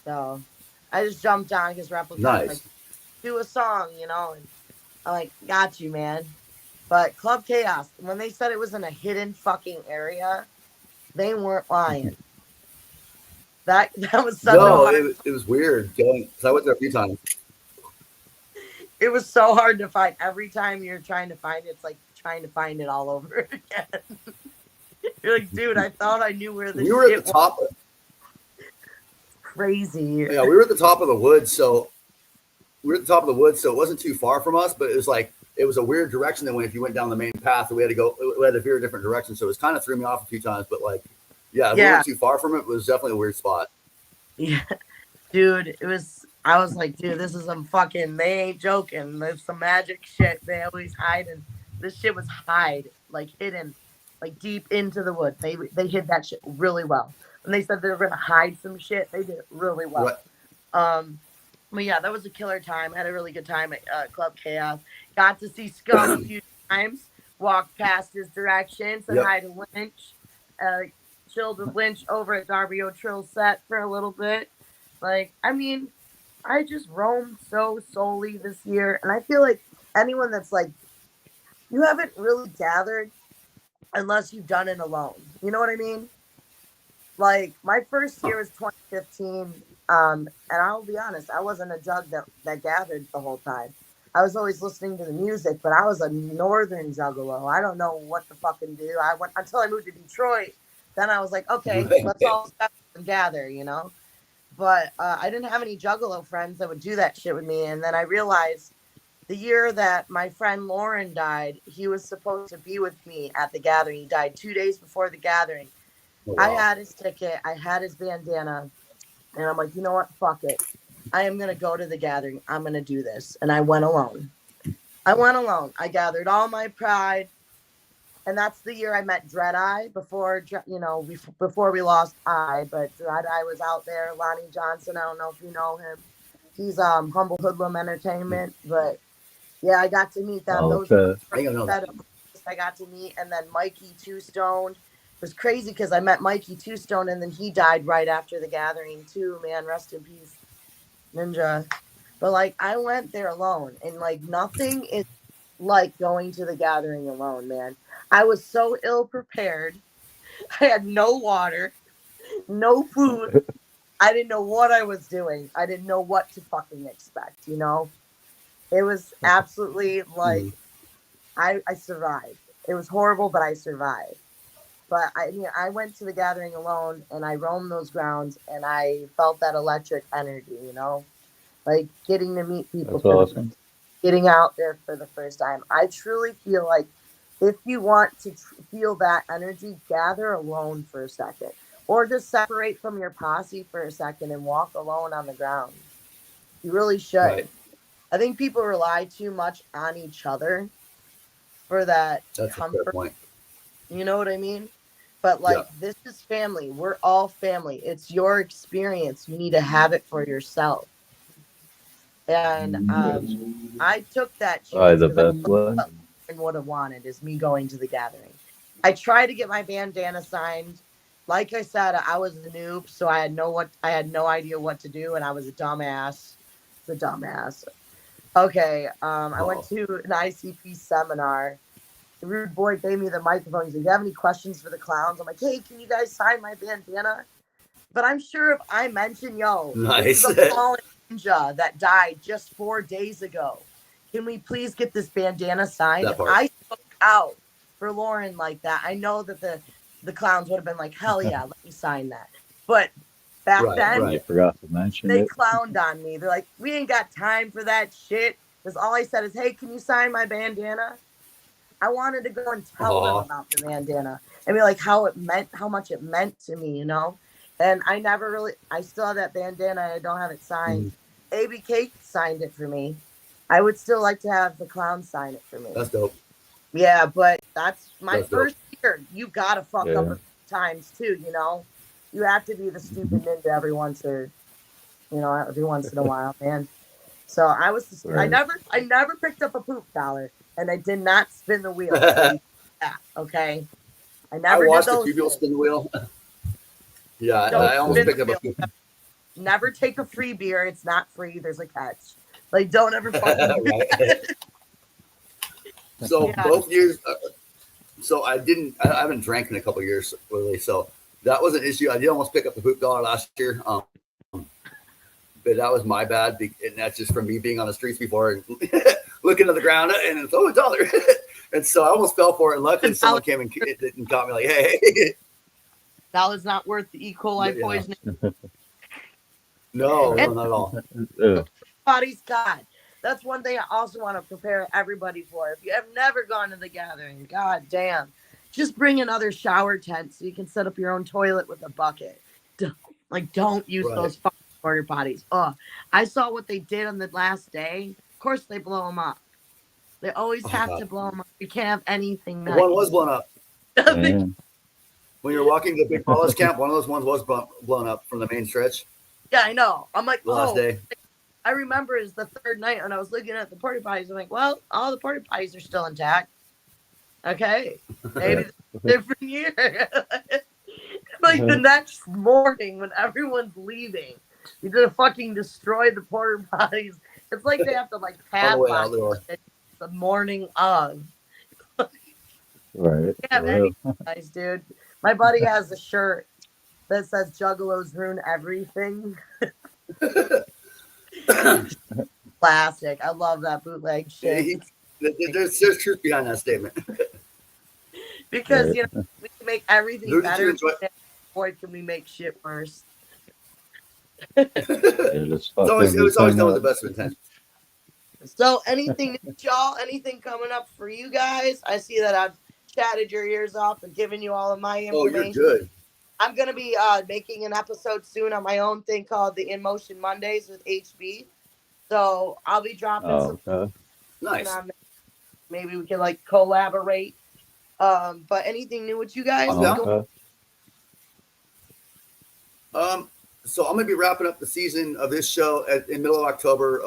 So I just jumped on because Replica was Nice. like, do a song, you know, and I'm like, got you, man. But Club Chaos, when they said it was in a hidden fucking area, they weren't lying. That was such a No, hard, it was weird going because I went there a few times. it was so hard to find. Every time you're trying to find it, it's like trying to find it all over again. You're like, dude, I thought I knew where this We were shit at the top. was. Crazy. Yeah, we were at the top of the woods, so it wasn't too far from us, but it was like it was a weird direction that when if you went down the main path, we had to veer a different direction. So it was kind of threw me off a few times, but like, yeah, we weren't too far from it. It was definitely a weird spot. Yeah, dude, I was like, dude, this is some fucking, they ain't joking. There's some magic shit they always hide, and this shit was hidden, like deep into the woods. They hid that shit really well. When they said they were gonna hide some shit, they did it really well. Right. But yeah, that was a killer time. I had a really good time at Club Chaos. Got to see Scum a few times. Walked past his direction. Said hi to Lynch. Chilled with Lynch over at Darby O'Trill's set for a little bit. Like, I mean, I just roamed so solely this year. And I feel like anyone that's like, you haven't really gathered unless you've done it alone. You know what I mean? Like, my first year was 2015. And I'll be honest, I wasn't a jug that gathered the whole time. I was always listening to the music, but I was a northern juggalo. I don't know what to fucking do. I went until I moved to Detroit. Then I was like, okay, let's all step and gather, you know? But I didn't have any juggalo friends that would do that shit with me. And then I realized the year that my friend Lauren died, he was supposed to be with me at the gathering. He died 2 days before the gathering. Oh, wow. I had his ticket. I had his bandana. And I'm like, you know what? Fuck it. I am going to go to the gathering. I'm going to do this. And I went alone. I gathered all my pride. And that's the year I met Dread Eye before we lost Eye. But Dread Eye was out there. Lonnie Johnson, I don't know if you know him. He's Humble Hoodlum Entertainment. But yeah, I got to meet them. Okay. I got to meet. And then Mikey Two Stone. was crazy because I met Mikey Two Stone and then he died right after the gathering too, man. Rest in peace, Ninja. But like I went there alone and like nothing is like going to the gathering alone, man. I was so ill prepared. I had no water, no food. I didn't know what I was doing. I didn't know what to fucking expect, you know? It was absolutely like I survived. It was horrible, but I survived. But I went to the gathering alone and I roamed those grounds and I felt that electric energy, you know? Like getting to meet people That's awesome. getting out there for the first time. I truly feel like if you want to feel that energy, gather alone for a second or just separate from your posse for a second and walk alone on the ground. You really should. Right. I think people rely too much on each other for that That's comfort. a fair point. You know what I mean? But like, this is family. We're all family. It's your experience. You need to have it for yourself. And I took that chance. The best way. And would have wanted is me going to the gathering. I tried to get my bandana signed. Like I said, I was a noob, so I had no idea what to do, and I was a dumbass. Okay, I went to an ICP seminar. The rude boy gave me the microphone. He's like, "Do you have any questions for the clowns?" I'm like, "Hey, can you guys sign my bandana?" But I'm sure if I mention, this is a fallen ninja that died just 4 days ago. Can we please get this bandana signed? I spoke out for Lauren like that. I know that the clowns would have been like, hell yeah, let me sign that. But back then, I forgot to mention they clowned on me. They're like, we ain't got time for that shit. Because all I said is, hey, can you sign my bandana? I wanted to go and tell them about the bandana and be like how much it meant to me, you know? And I still have that bandana. I don't have it signed. ABK signed it for me. I would still like to have the clown sign it for me. That's dope. Yeah, but that's my first year. You gotta fuck up a few times too, you know? You have to be the stupid ninja every once in a while, man. So I was I never picked up a poop dollar and I did not spin the wheel. Yeah, okay. I watched a few people spin the wheel. Yeah, I almost picked up a few. Never take a free beer. It's not free. There's a catch. Like, don't ever fucking do that. So both years, so I haven't drank in a couple of years really. So that was an issue. I did almost pick up the poop dollar last year. But that was my bad. And that's just from me being on the streets before and looking at the ground and it's a dollar. And so I almost fell for it. And luckily someone came and caught me like, hey. Dollar's not worth the E. coli poisoning. No, not at all. Body's God. That's one thing I also want to prepare everybody for. If you have never gone to the gathering, god damn, just bring another shower tent so you can set up your own toilet with a bucket. Don't use those fucking porta potties. I saw what they did on the last day. Of course, they blow them up. They always have to blow them up. You can't have anything. One was blown up. When you're walking to the big polish camp, one of those ones was blown up from the main stretch. Yeah, I know. I'm like, last day. I remember it was the third night when I was looking at the porta potties. I'm like, well, all the porta potties are still intact. Okay, maybe it's a different year. Like the next morning when everyone's leaving, you did fucking destroy the porta potties. It's like they have to like padlock the morning of. Right. Yeah, man, nice dude. My buddy has a shirt that says "Juggalos ruin everything." Classic. I love that bootleg shit. There's truth behind that statement. Because we can make everything better. Boy, can we make shit worse? It's always done with the best of intent. So, anything, y'all? Anything coming up for you guys? I see that I've chatted your ears off and given you all of my information. Oh, you're good. I'm gonna be making an episode soon on my own thing called the In Motion Mondays with HB. So I'll be dropping some. Nice. Maybe we can like collaborate. But anything new with you guys? So I'm gonna be wrapping up the season of this show in middle of October.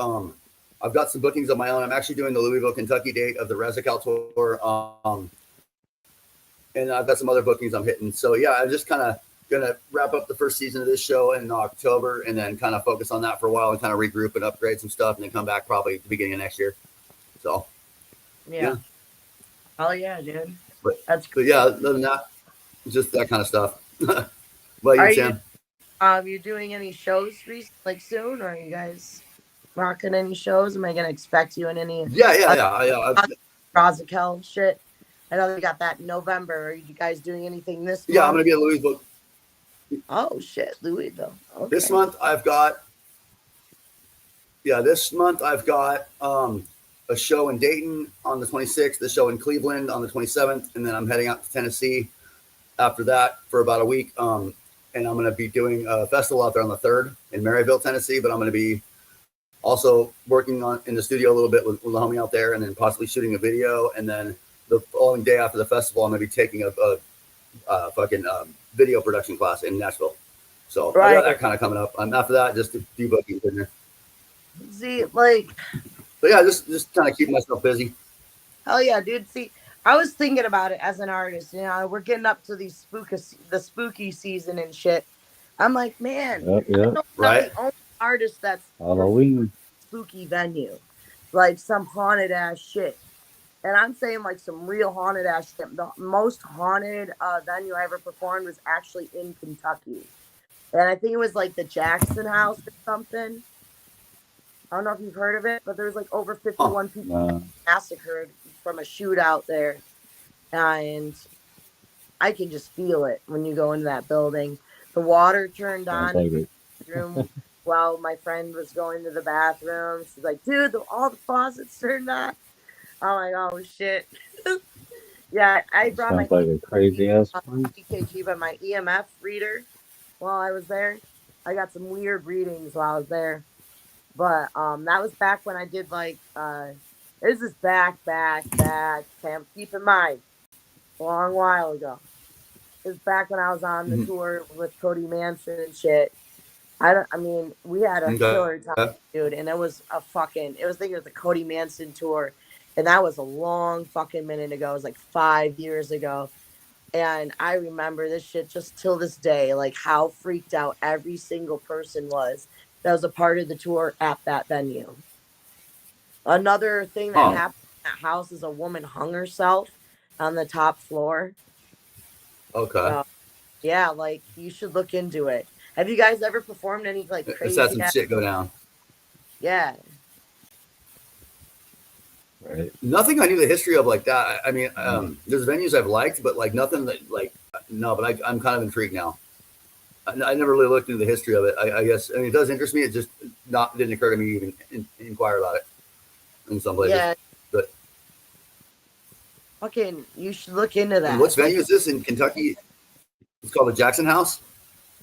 I've got some bookings of my own. I'm actually doing the Louisville, Kentucky date of the Resical tour. and I've got some other bookings I'm hitting. So yeah, I'm just kind of gonna wrap up the first season of this show in October, and then kind of focus on that for a while and kind of regroup and upgrade some stuff, and then come back probably at the beginning of next year. So Yeah. Oh yeah, dude. but That's but yeah, other than that, just that kind of stuff. What Are you, you Sam? you doing any shows like soon, or are you guys rocking any shows? Am I gonna expect you in any Rosickel shit? I know they got that in November. Are you guys doing anything this month? Yeah, I'm gonna be at Louisville. Oh shit, Louisville. Okay. This month I've got a show in Dayton on the 26th, a show in Cleveland on the 27th, and then I'm heading out to Tennessee after that for about a week. And I'm going to be doing a festival out there on the 3rd in Maryville, Tennessee, but I'm going to be also working on in the studio a little bit with the homie out there, and then possibly shooting a video. And then the following day after the festival, I'm going to be taking a fucking video production class in Nashville. So I got that kind of coming up. After that, just a few bookings in there. See, like, but yeah, just kind of keeping myself busy. Hell yeah, dude. See, I was thinking about it as an artist. You know, we're getting up to the spooky season and shit. I'm like, man, I'm right? the only artist that's Halloween spooky venue, like some haunted ass shit. And I'm saying like some real haunted ass shit. The most haunted venue I ever performed was actually in Kentucky, and I think it was like the Jackson House or something. I don't know if you've heard of it, but there was like over 51 people massacred from a shootout there. And I can just feel it when you go into that building. The water turned on in the room while my friend was going to the bathroom. She's like, dude, all the faucets turned on. I'm like, oh shit. Yeah, I brought my like a crazy ass EKG, but my EMF reader while I was there. I got some weird readings while I was there. But that was back when I did like this is back. Sam, keep in mind, a long while ago. It was back when I was on the tour with Cody Manson and shit. I mean, we had a killer time, dude, and it was the Cody Manson tour, and that was a long fucking minute ago. It was like 5 years ago. And I remember this shit just till this day, like how freaked out every single person was that was a part of the tour at that venue. Another thing that happened in that house is a woman hung herself on the top floor. Okay. Yeah, like you should look into it. Have you guys ever performed any like crazy? Let's have some shit go down. Yeah. Right. Nothing I knew the history of like that. I mean, there's venues I've liked, but like nothing that like no. But I'm kind of intrigued now. I never really looked into the history of it. I guess it does interest me. It just didn't occur to me to even inquire about it in some places. Yeah. But fucking, you should look into that. And what venue is this in Kentucky? It's called the Jackson House.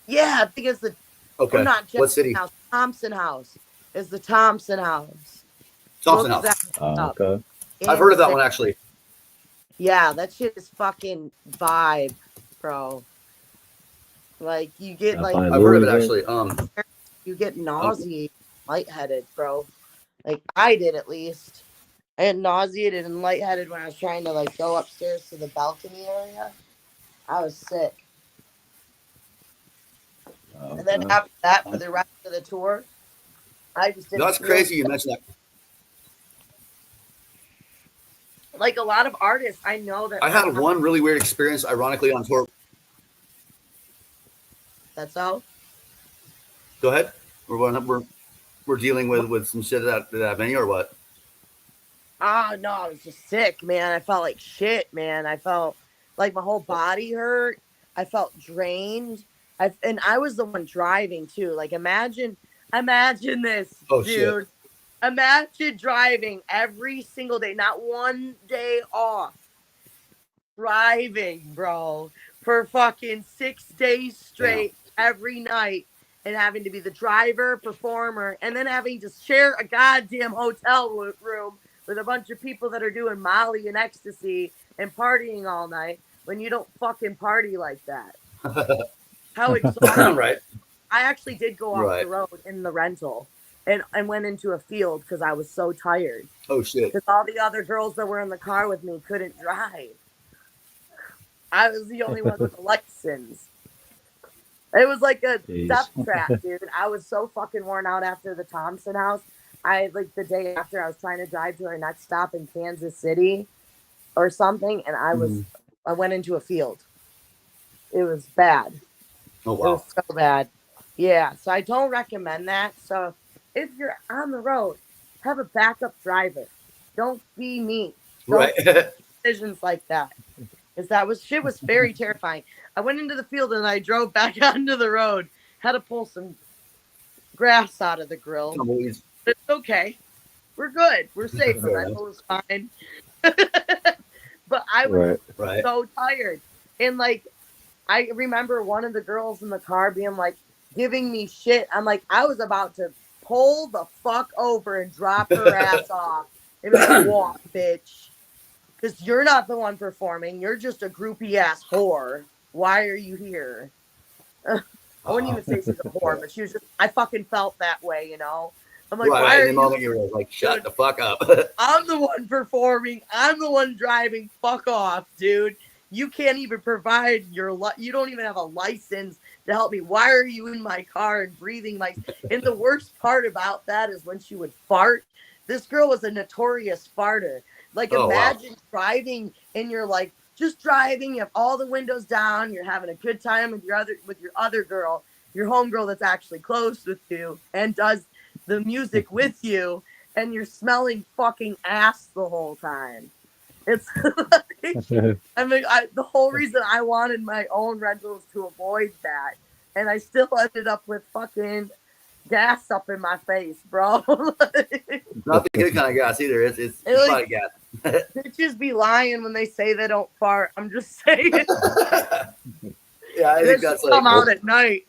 Yeah, I think it's the. Okay. Not Jackson what city? House. Thompson House. It's the Thompson House. Thompson House. Okay. I've heard of that one actually. Yeah, that shit is fucking vibe, bro. Like you get like I've heard of it actually. You get nauseated, lightheaded, bro. Like I did at least. I had nauseated and lightheaded when I was trying to like go upstairs to the balcony area. I was sick. And then after that, for the rest of the tour, I just didn't. That's crazy. You mentioned that. Like a lot of artists, I know that. I had one really weird experience, ironically, on tour. That's all. Go ahead. We're dealing with some shit at that venue or what? Oh no, I was just sick, man. I felt like shit, man. I felt like my whole body hurt. I felt drained. And I was the one driving too. Like imagine this, dude. Shit. Imagine driving every single day, not one day off. Driving, bro, for fucking 6 days straight every night, and having to be the driver, performer, and then having to share a goddamn hotel room with a bunch of people that are doing Molly and ecstasy and partying all night when you don't fucking party like that. How exhausting. Right. I actually did go off the road in the rental and went into a field because I was so tired. Oh, shit. Because all the other girls that were in the car with me couldn't drive. I was the only one with a license. It was like a Jeez. death trap, dude. I was so fucking worn out after the Thompson house. I like the day after I was trying to drive to our next stop in Kansas City or something, and I went into a field. It was bad. Oh It wow. was so bad. Yeah, so I don't recommend that. So if you're on the road, have a backup driver. Don't be me. Don't Right. make decisions like that. Because that was shit was very terrifying. I went into the field and I drove back onto the road. Had to pull some grass out of the grill. Tumbleweeds. It's okay. We're good. We're safe. The Fair rental was fine. But I was Right. Right. so tired. And like I remember one of the girls in the car being like giving me shit. I'm like, I was about to pull the fuck over and drop her ass off. It was like, walk, bitch. Because you're not the one performing. You're just a groupie ass whore. Why are you here? I wouldn't even say she's a whore, but she was just, I fucking felt that way, you know? I'm like, Right. why In are the you? moment you were like, shut the fuck up. I'm the one performing. I'm the one driving. Fuck off, dude. You can't even provide you don't even have a license to help me. Why are you in my car and breathing my? And the worst part about that is when she would fart. This girl was a notorious farter. Like, Oh, wow. imagine driving and you're like just driving. You have all the windows down. You're having a good time with your other girl, your homegirl that's actually close with you and does the music with you, and you're smelling fucking ass the whole time. It's like, I mean, the whole reason I wanted my own rental is to avoid that, and I still ended up with fucking gas up in my face, bro. Not the good kind of gas either. It's like, probably gas. Bitches be lying when they say they don't fart. I'm just saying. Yeah, I think that's like come out at night.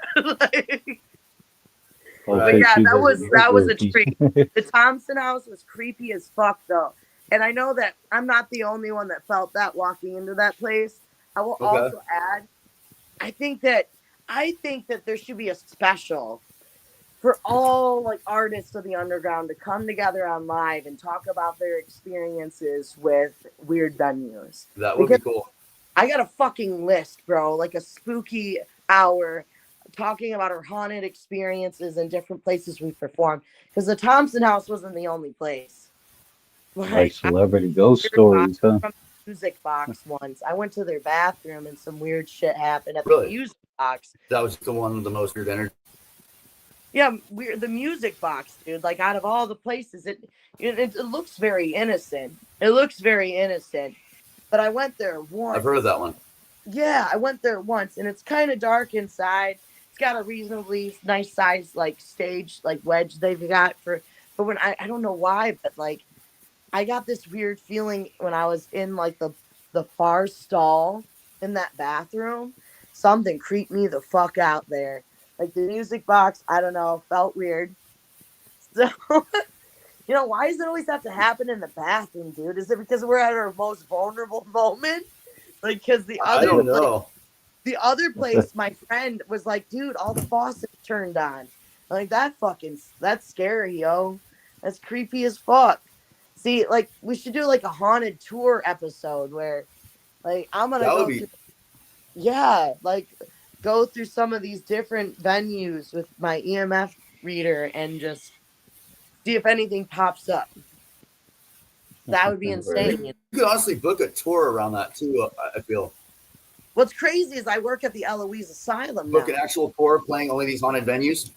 But yeah, that was a treat. The Thompson house was creepy as fuck though. And I know that I'm not the only one that felt that walking into that place. I will also add, I think that there should be a special for all like artists of the underground to come together on live and talk about their experiences with weird venues. That would be cool. I got a fucking list, bro, like a spooky hour talking about our haunted experiences in different places we performed. Because the Thompson house wasn't the only place. Like celebrity ghost stories, huh? From the Music Box once. I went to their bathroom and some weird shit happened at the Music Box. That was the one with the most weird energy. Yeah, the Music Box, dude. Like out of all the places, it looks very innocent. It looks very innocent. But I went there once. I've heard of that one. Yeah, I went there once, and it's kind of dark inside. It's got a reasonably nice size like stage, like wedge they've got for. But when I don't know why, but like I got this weird feeling when I was in like the far stall in that bathroom. Something creeped me the fuck out there. Like the Music Box, I don't know, felt weird. So, you know, why does it always have to happen in the bathroom, dude? Is it because we're at our most vulnerable moment? Like, because I don't know. The other place, my friend was like, dude, all the faucets turned on. I'm like, that's scary, yo. That's creepy as fuck. See, like, we should do like a haunted tour episode where, like, I'm gonna go through, yeah, like, go through some of these different venues with my EMF reader and just see if anything pops up. That would be insane. You could honestly book a tour around that too. I feel. What's crazy is I work at the Eloise Asylum. Book an actual tour playing only these haunted venues.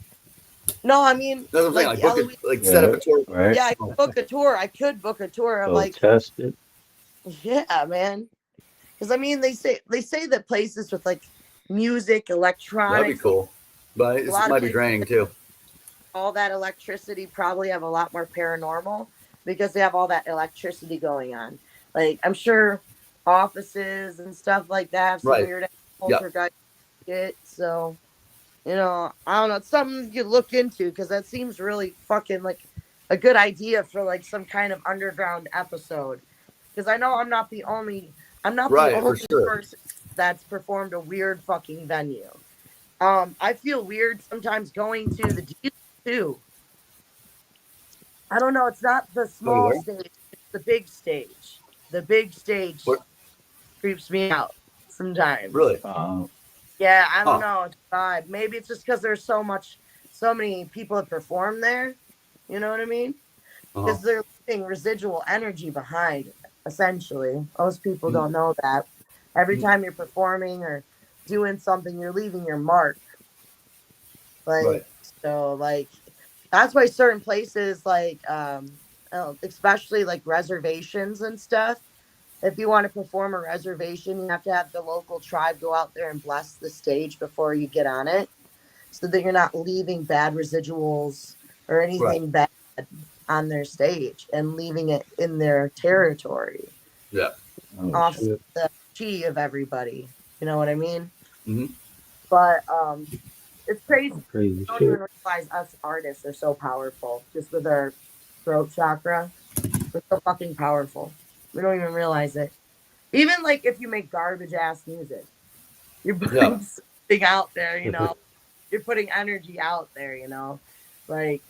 No, I mean, that's what I'm saying. Like set up a tour. Right. Yeah, I could book a tour. I'm like, test it. Yeah, man. Because I mean, they say that places with like music, electronics, that'd be cool, but it might be draining too. All that electricity probably have a lot more paranormal because they have all that electricity going on. Like I'm sure offices and stuff like that have some weird poltergeist shit. So, you know, I don't know. It's something you look into because that seems really fucking like a good idea for like some kind of underground episode. Because I know I'm not the only person that's performed a weird fucking venue. I feel weird sometimes going to the D too. I don't know. It's not the small stage. It's the big stage. The big stage creeps me out. sometimes. Really? Yeah, I don't Huh. know. It's a vibe. Maybe it's just because there's so many people that perform there. You know what I mean? Uh-huh. Because they're leaving residual energy behind, essentially. Most people Mhm. don't know that. Every Mhm. time you're performing or doing something, you're leaving your mark. Right. Like, so, like, that's why certain places, like, especially like reservations and stuff, if you want to perform a reservation, you have to have the local tribe go out there and bless the stage before you get on it so that you're not leaving bad residuals or Right. anything bad on their stage and leaving it in their territory Yeah. Oh off shit. the chi of everybody. You know what I mean? Hmm. But it's crazy. Crazy I don't shit. even realize us artists are so powerful just with our throat chakra. We're so fucking powerful. We don't even realize it. Even like if you make garbage ass music, you're Yeah. putting something out there, you know. You're putting energy out there, you know. Like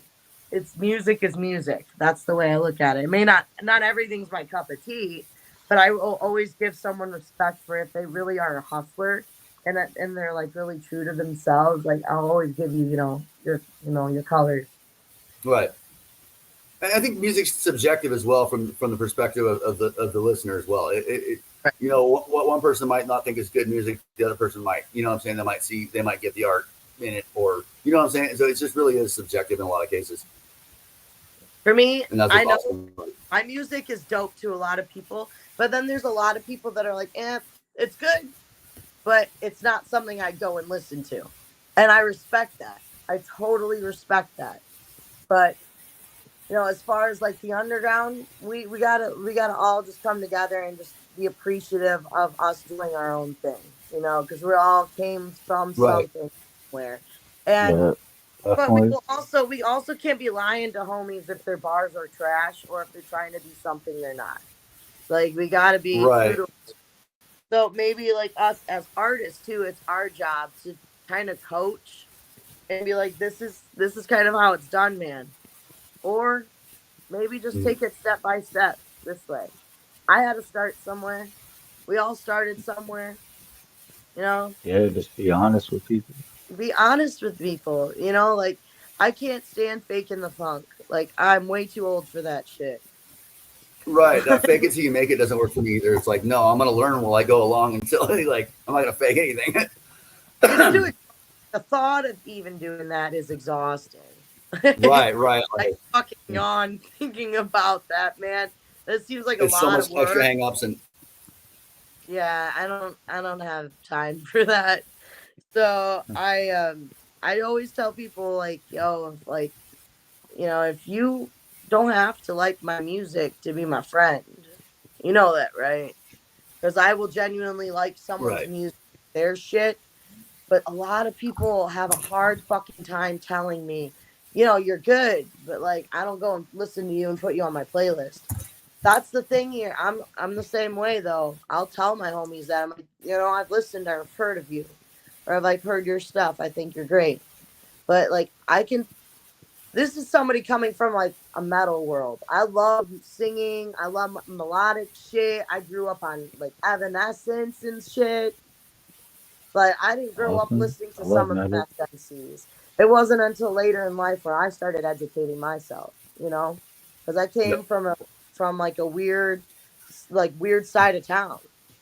it's music is music. That's the way I look at it. It may not everything's my cup of tea, but I will always give someone respect for if they really are a hustler and they're like really true to themselves. Like I'll always give you, your colors. Right. And I think music's subjective as well from the perspective of the listener as well. Right. What one person might not think is good music, the other person might. You know what I'm saying? They might get the art in it, or you know what I'm saying. So it just really is subjective in a lot of cases, For me, and that's I what's know awesome. my music is dope to a lot of people, but then there's a lot of people that are like, it's good, but it's not something I go and listen to. And I respect that. I totally respect that. But as far as like the underground, we gotta all just come together and just be appreciative of us doing our own thing, because we all came from Right. something somewhere. And Yeah, but we definitely. will also can't be lying to homies if their bars are trash or if they're trying to be something they're not. Like we gotta be true Right. to. So maybe like us as artists too, it's our job to kind of coach and be like, this is kind of how it's done, man. Or maybe just Mhm. take it step by step this way. I had to start somewhere. We all started somewhere, you know. Yeah, just be honest with people. Be honest with people, like I can't stand faking the funk. Like I'm way too old for that shit. Right. That fake it till you make it doesn't work for me either. It's like, no, I'm gonna learn while I go along until like I'm not gonna fake anything. It's too the thought of even doing that is exhausting. Right. Right. I Like fucking yawn thinking about that, man. That seems like a it's so lot much of extra work. hang-ups and Yeah, I don't have time for that. So I always tell people like, yo, like, if you don't have to like my music to be my friend, you know that, right? Because I will genuinely like someone's right. music, their shit. But a lot of people have a hard fucking time telling me, you're good, but like I don't go and listen to you and put you on my playlist. That's the thing here. I'm the same way though. I'll tell my homies that I'm like, I've listened or I've heard of you, or I've like heard your stuff. I think you're great. But like I can this is somebody coming from like a metal world. I love singing. I love melodic shit. I grew up on like Evanescence and shit. But I didn't grow up Awesome. listening I to love some of the metal. best MCs. It wasn't until later in life where I started educating myself, because I came Yep. from like a weird side of town.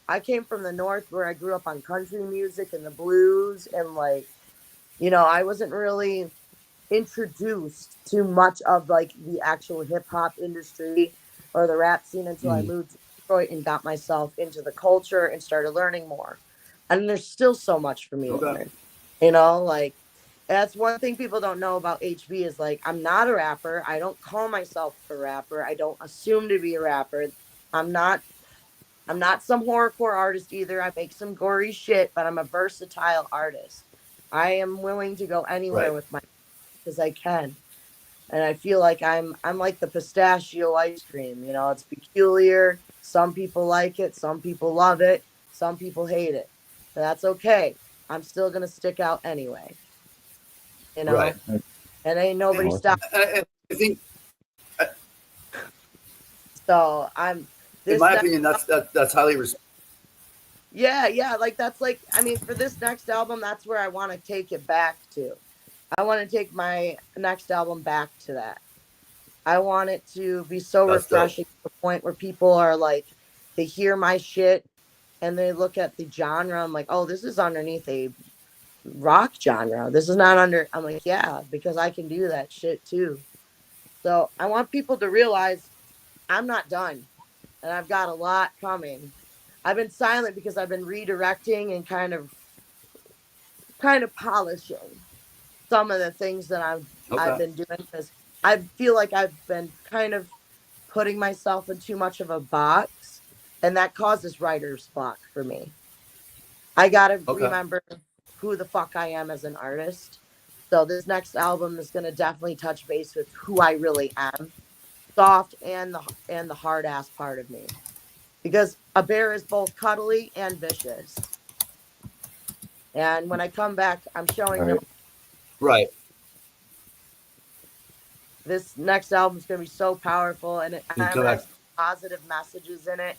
I came from the north where I grew up on country music and the blues and like, I wasn't really introduced to much of like the actual hip hop industry or the rap scene until I Mhm. moved to Detroit and got myself into the culture and started learning more. And there's still so much for me to Okay. learn. Like that's one thing people don't know about HB is like I'm not a rapper. I don't call myself a rapper. I don't assume to be a rapper. I'm not I'm not some horrorcore artist either. I make some gory shit, but I'm a versatile artist. I am willing to go anywhere Right. with my because I can. And I feel like I'm like the pistachio ice cream, it's peculiar. Some people like it, some people love it, some people hate it. But that's okay. I'm still gonna stick out anyway, you Right. know? And ain't And, nobody Awesome. stop. I think, So I'm in this my next opinion, that's highly. Yeah, like that's like, I mean, for this next album, that's where I want to take it back to. I want to take my next album back to that. I want it to be so That's dope. refreshing to the point where people are like, they hear my shit and they look at the genre. I'm like, oh, this is underneath a rock genre. This is not under. I'm like, yeah, because I can do that shit too. So I want people to realize I'm not done and I've got a lot coming. I've been silent because I've been redirecting and kind of polishing some of the things that I've Okay. been doing because I feel like I've been kind of putting myself in too much of a box, and that causes writer's block for me. I gotta Okay. remember who the fuck I am as an artist. So this next album is gonna definitely touch base with who I really am, soft and the hard ass part of me, because a bear is both cuddly and vicious. And when I come back, I'm showing them Right. Right. this next album is going to be so powerful, and You I'm come going to back. have positive messages in it.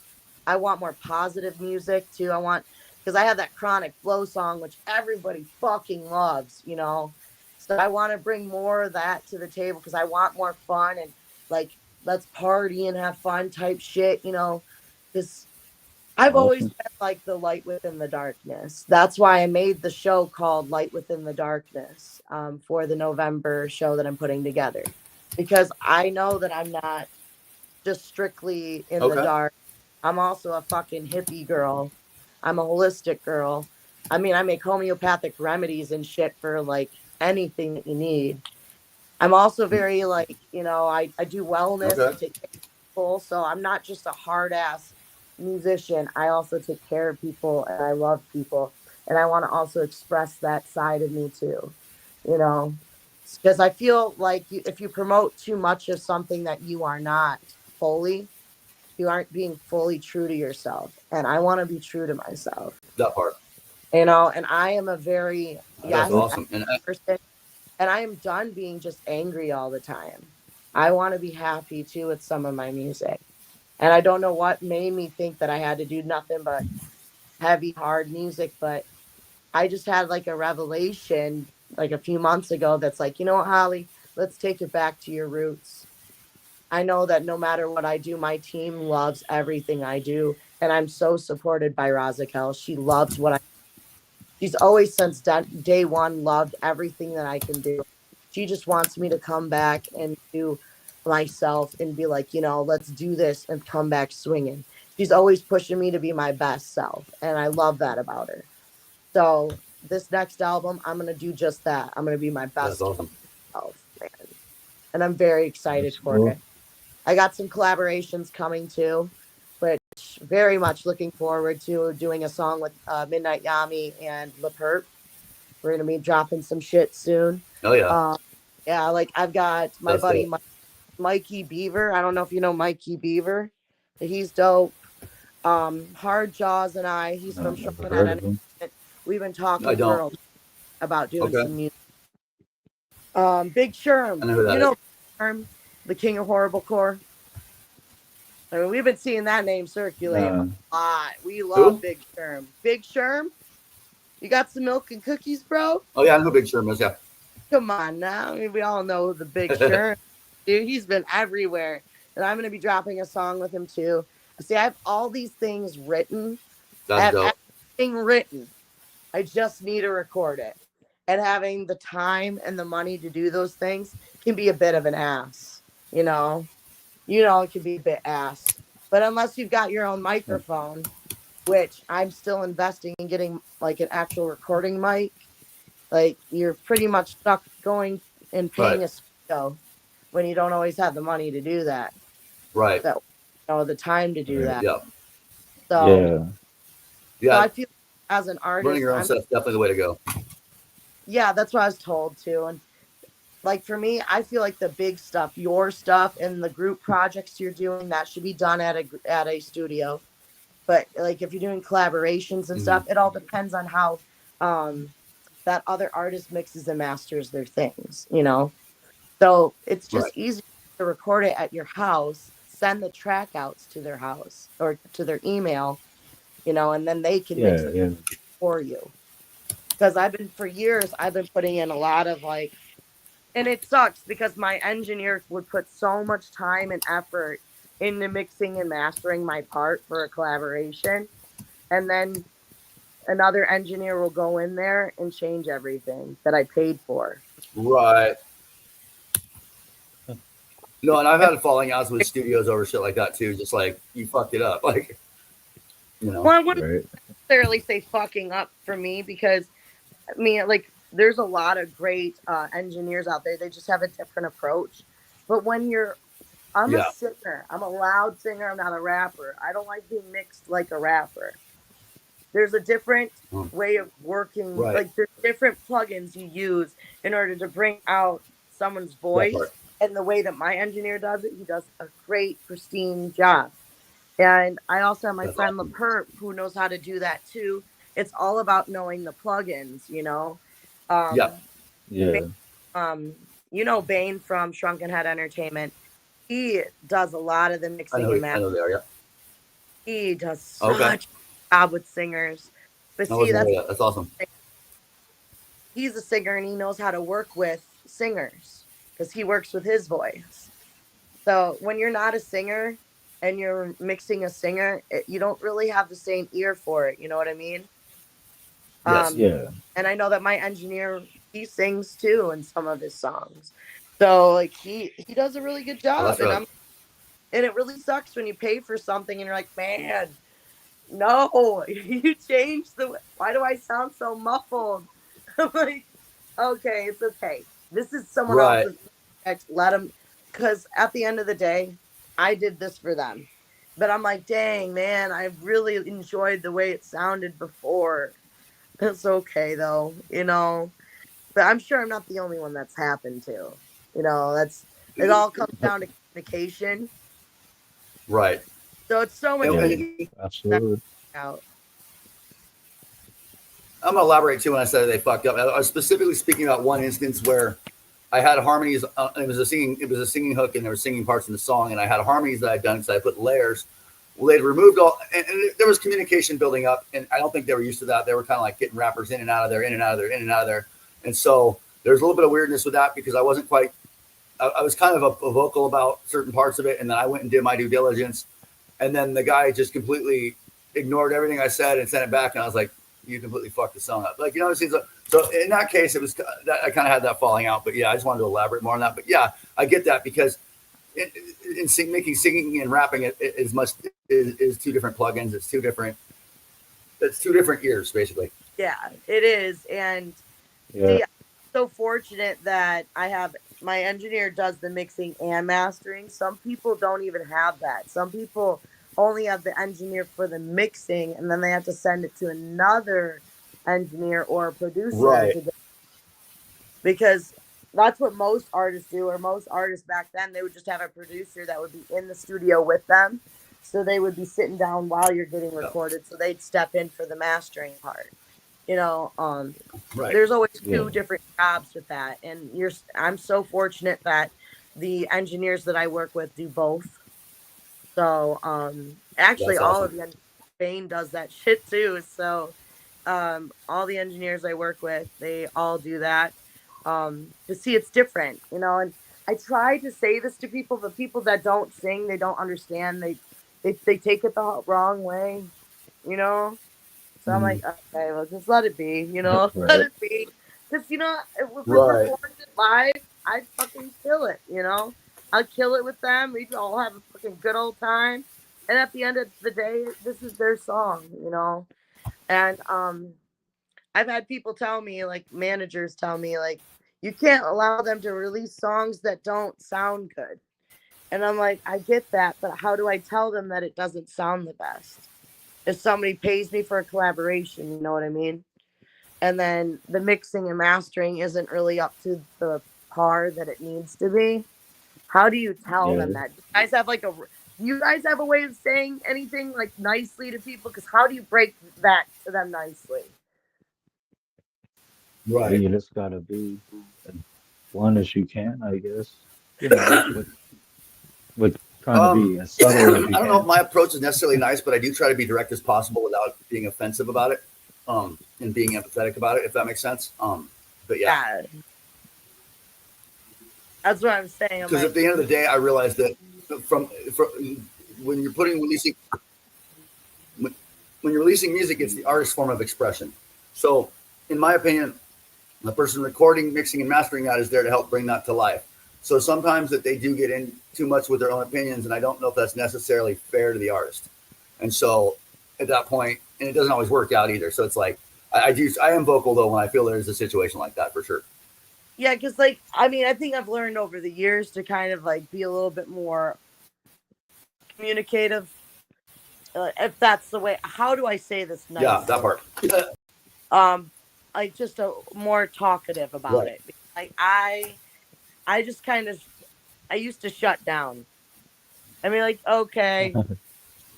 I want more positive music too. I want, because I have that Chronic Flow song which everybody fucking loves, you know. So I want to bring more of that to the table because I want more fun and like let's party and have fun type shit, you know. Because I've always Awesome. been like the light within the darkness. That's why I made the show called Light Within the Darkness, for the November show that I'm putting together. Because I know that I'm not just strictly in the Okay. dark. I'm also a fucking hippie girl. I'm a holistic girl. I mean, I make homeopathic remedies and shit for like anything that you need. I'm also very like, you know, I do wellness. I Okay. take care of people. So I'm not just a hard ass musician. I also take care of people and I love people. And I want to also express that side of me too, you know, because I feel like if you promote too much of something that you are not fully, you aren't being fully true to yourself. And I want to be true to myself, That part. you know, and I am a very, That's yes, awesome. And person, and I am done being just angry all the time. I want to be happy too with some of my music. And I don't know what made me think that I had to do nothing but heavy, hard music, but I just had like a revelation like a few months ago that's like, you know what, Holly, let's take it back to your roots. I know that no matter what I do, my team loves everything I do. And I'm so supported by Razakel. She loves what I She's always since day one loved everything that I can do. She just wants me to come back and do myself and be like, you know, let's do this and come back swinging. She's always pushing me to be my best self. And I love that about her. So this next album, I'm going to do just that. I'm going to be my that's best awesome. self, man. And I'm very excited That's for cool. it. I got some collaborations coming too, which very much looking forward to doing a song with Midnight Yami and La Perp. We're gonna be dropping some shit soon. Oh yeah. Um, yeah, like I've got my That's buddy dope. Mikey Beaver. I don't know if you know Mikey Beaver, but he's dope. Hard Jaws and I, he's No, from never Charlotte, heard of him. Entertainment. We've been I talking for don't. about doing Okay. some music. Big I Sherm, know who you that know is. Sherm, the King of Horrible Core. I mean, we've been seeing that name circulate a Uh, lot. We love Who? Big Sherm. Big Sherm, you got some milk and cookies, bro? Oh yeah, I know who Big Sherm is. Yeah. Come on now. I mean, we all know the Big Sherm. Dude, he's been everywhere. And I'm going to be dropping a song with him too. See, I have all these things written. I That's have dope. everything written. I just need to record it. And having the time and the money to do those things can be a bit of an ass, you know? You know, it can be a bit ass. But unless you've got your own microphone, which I'm still investing in getting like an actual recording mic, like you're pretty much stuck going and Right. paying a studio when you don't always have the money to do that, Right. that you know, the time to do right. that. Yeah. So, Yeah. so Yeah. I feel as an Running artist, your own I'm stuff's definitely the way to go. yeah, that's what I was told too. And like for me, I feel like the big stuff, your stuff, and the group projects you're doing, that should be done at a studio. But like if you're doing collaborations and Hmm. stuff, it all depends on how um that other artist mixes and masters their things, you know. So it's just Right. easier to record it at your house, send the track outs to their house or to their email, and then they can mix Yeah, it yeah. for you. Because for years, I've been putting in a lot of like, and it sucks because my engineer would put so much time and effort into mixing and mastering my part for a collaboration. And then another engineer will go in there and change everything that I paid for. Right. No, and I've had falling outs with studios over shit like that too. Just like you fucked it up, like Well, I wouldn't Right. necessarily say fucking up for me because I mean, like, there's a lot of great engineers out there. They just have a different approach. But I'm a Yeah. singer. I'm a loud singer. I'm not a rapper. I don't like being mixed like a rapper. There's a different way of working. Right. Like, there's different plugins you use in order to bring out someone's That voice. part. And the way that my engineer does it, he does a great, pristine job. And I also have my That's friend awesome. LaPerp who knows how to do that too. It's all about knowing the plugins. Um, Yeah. Yeah. um, Bane from Shrunken Head Entertainment. He does a lot of the I mixing know. and I mastering. know they are. Yeah. He does Okay. such a job with singers. But I see, wasn't aware of that. That's awesome. he's a singer and he knows how to work with singers because he works with his voice. So when you're not a singer and you're mixing a singer, you don't really have the same ear for it. You know what I mean? Yes. Um, Yeah. and I know that my engineer, he sings too in some of his songs. So like he does a really good Oh, job. that's right. And it really sucks when you pay for something and you're like, man, no, you changed why do I sound so muffled? I'm like, okay, it's okay. This is someone Right. else's project. Let them, because at the end of the day, I did this for them. But I'm like, dang, man, I really enjoyed the way it sounded before. It's okay though. But I'm sure I'm not the only one that's happened to. It all comes down to communication. Right. So it's so much And, Yeah. easier and Absolutely. out. I'm gonna elaborate too when I said they fucked up. I was specifically speaking about one instance where I had harmonies. It was a singing hook, and there were singing parts in the song, and I had harmonies that I'd done, so I put layers. Well, they'd removed all, and there was communication building up, and I don't think they were used to that. They were kind of like getting rappers in and out of there, in and out of there, in and out of there, and so there's a little bit of weirdness with that because I wasn't quite. I was kind of a vocal about certain parts of it, and then I went and did my due diligence, and then the guy just completely ignored everything I said and sent it back, and I was like, "You completely fucked the song up." Like, it seems like, so in that case, it was that I kind of had that falling out. But yeah, I just wanted to elaborate more on that. But yeah, I get that because making singing and rapping is two different plugins. It's two different ears basically. Yeah, it is. And Yeah. see, I'm so fortunate that I have my engineer does the mixing and mastering. Some people don't even have that. Some people only have the engineer for the mixing and then they have to send it to another engineer or a producer Right. to do, because that's what most artists do, or most artists back then, they would just have a producer that would be in the studio with them. So they would be sitting down while you're getting recorded. So they'd step in for the mastering part. Right. There's always Yeah. two different jobs with that. And I'm so fortunate that the engineers that I work with do both. So actually That's all of awesome. the Bane does that shit too. So all the engineers I work with, they all do that. To see it's different, and I try to say this to people, but people that don't sing, they don't understand. They take it the wrong way, you know. So I'm like, okay, well, just let it be, let Right. it be. Because, if we Right. performed it live, I'd fucking kill it. I'd kill it with them. We'd all have a fucking good old time. And at the end of the day, this is their song. And I've had people tell me, like managers tell me, like, you can't allow them to release songs that don't sound good. And I'm like, I get that, but how do I tell them that it doesn't sound the best? If somebody pays me for a collaboration, you know what I mean? And then the mixing and mastering isn't really up to the par that it needs to be. How do you tell them Yeah. that? Do you guys have a way of saying anything like nicely to people? Because how do you break that to them nicely? Well, Right. you just gotta be as blunt as you can, I guess. You know, with trying to be as subtle as I you don't know if can. my approach is necessarily nice, but I do try to be direct as possible without being offensive about it, and being empathetic about it, if that makes sense. But yeah, Yeah, that's what I'm saying. I'm because at like, the end of the day, I realized that from when you're releasing when you're releasing music, it's the artist's form of expression. So, in my opinion, the person recording, mixing, and mastering that is there to help bring that to life. So sometimes that they do get in too much with their own opinions, and I don't know if that's necessarily fair to the artist. And so at that point, and it doesn't always work out either. So it's like I am vocal though when I feel there's a situation like that for sure. yeah, because like I mean, I think I've learned over the years to kind of like be a little bit more communicative. If that's the way, how do I say this Yeah, that nicely? part. Like just a more talkative about Right. it. Like I just kind of I used to shut down. I mean, like okay,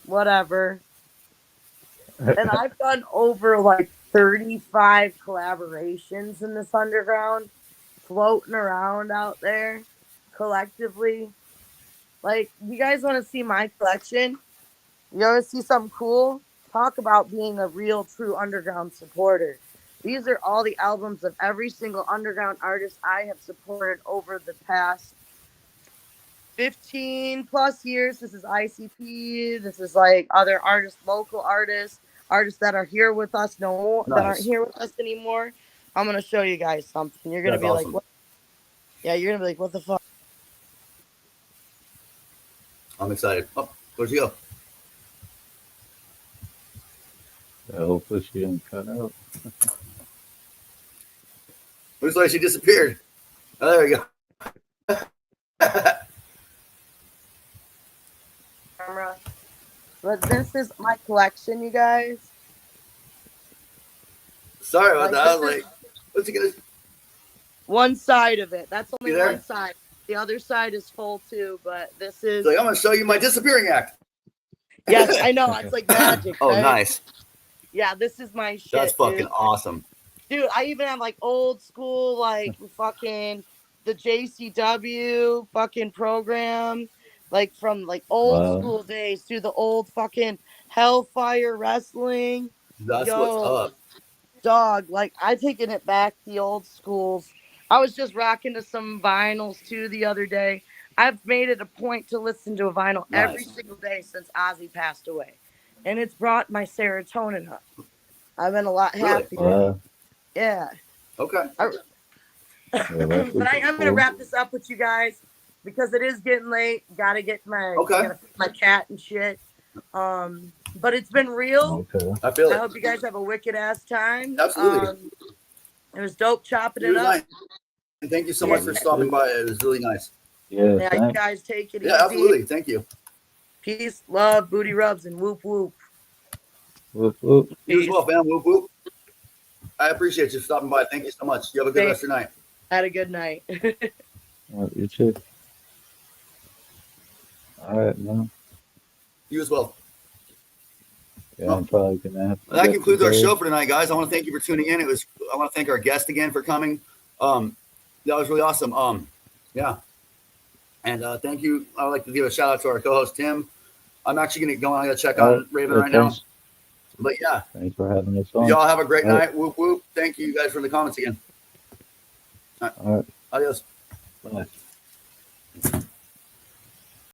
whatever. And I've done over like 35 collaborations in this underground, floating around out there collectively. Like, you guys want to see my collection? You want to see something cool? Talk about being a real, true underground supporter. These are all the albums of every single underground artist I have supported over the past 15 plus years. This is ICP. This is like other artists, local artists, artists that are here with us no more, that aren't Nice. here with us anymore. I'm gonna show you guys something. You're gonna That's be like, awesome. what? Yeah, you're gonna be like, what the fuck? I'm excited. Oh, where'd you go? Hopefully she didn't cut out. Looks like she disappeared. Oh, there we go. Camera. But this is my collection, you guys. Sorry about Like, that. I was this is like, what's he gonna? one side of it. That's only You there? one side. The other side is full too, but this is. He's like, I'm gonna show you my disappearing act. Yes, I know. It's like magic. Oh, right? nice. Yeah, this is my shit. That's fucking dude. awesome. Dude, I even have like old school, like fucking the JCW fucking program, like from like old Wow. school days to the old fucking Hellfire Wrestling. That's what's Yo, up. dog, like I taking it back the old schools. I was just rocking to some vinyls too the other day. I've made it a point to listen to a vinyl every Nice. single day since Ozzy passed away, and it's brought my serotonin up. I've been a lot Really? happier. Wow. Yeah. Okay. Yeah, that's But super I'm gonna cool. wrap this up with you guys because it is getting late. Gotta get my Okay. gotta feed my cat and shit. But it's been real. Okay. I feel I it. hope you guys have a wicked ass time. Absolutely. It was dope chopping It it was up. nice. And thank you so much for stopping by. It was really nice. Yeah, Yeah, you thanks. guys take it easy. Yeah, absolutely. Thank you. Peace, love, booty rubs, and whoop whoop. Whoop, whoop. You as Peace. well, fam. Whoop whoop. I appreciate you stopping by. Thank you so much. You have a good rest of your night. Had a good night. You too. All right, man. You as well. Yeah, I'm probably gonna have to Well, that get concludes to our bed. show for tonight, guys. I want to thank you for tuning in. I want to thank our guest again for coming. That was really awesome. Yeah. And thank you. I would like to give a shout out to our co-host Tim. I'm actually gonna go. I gotta check on Raven right now. Thanks. But yeah, Thanks for having us on. y'all have a great All right. night. Whoop whoop. Thank you guys for the comments again. All right. Adios. Bye.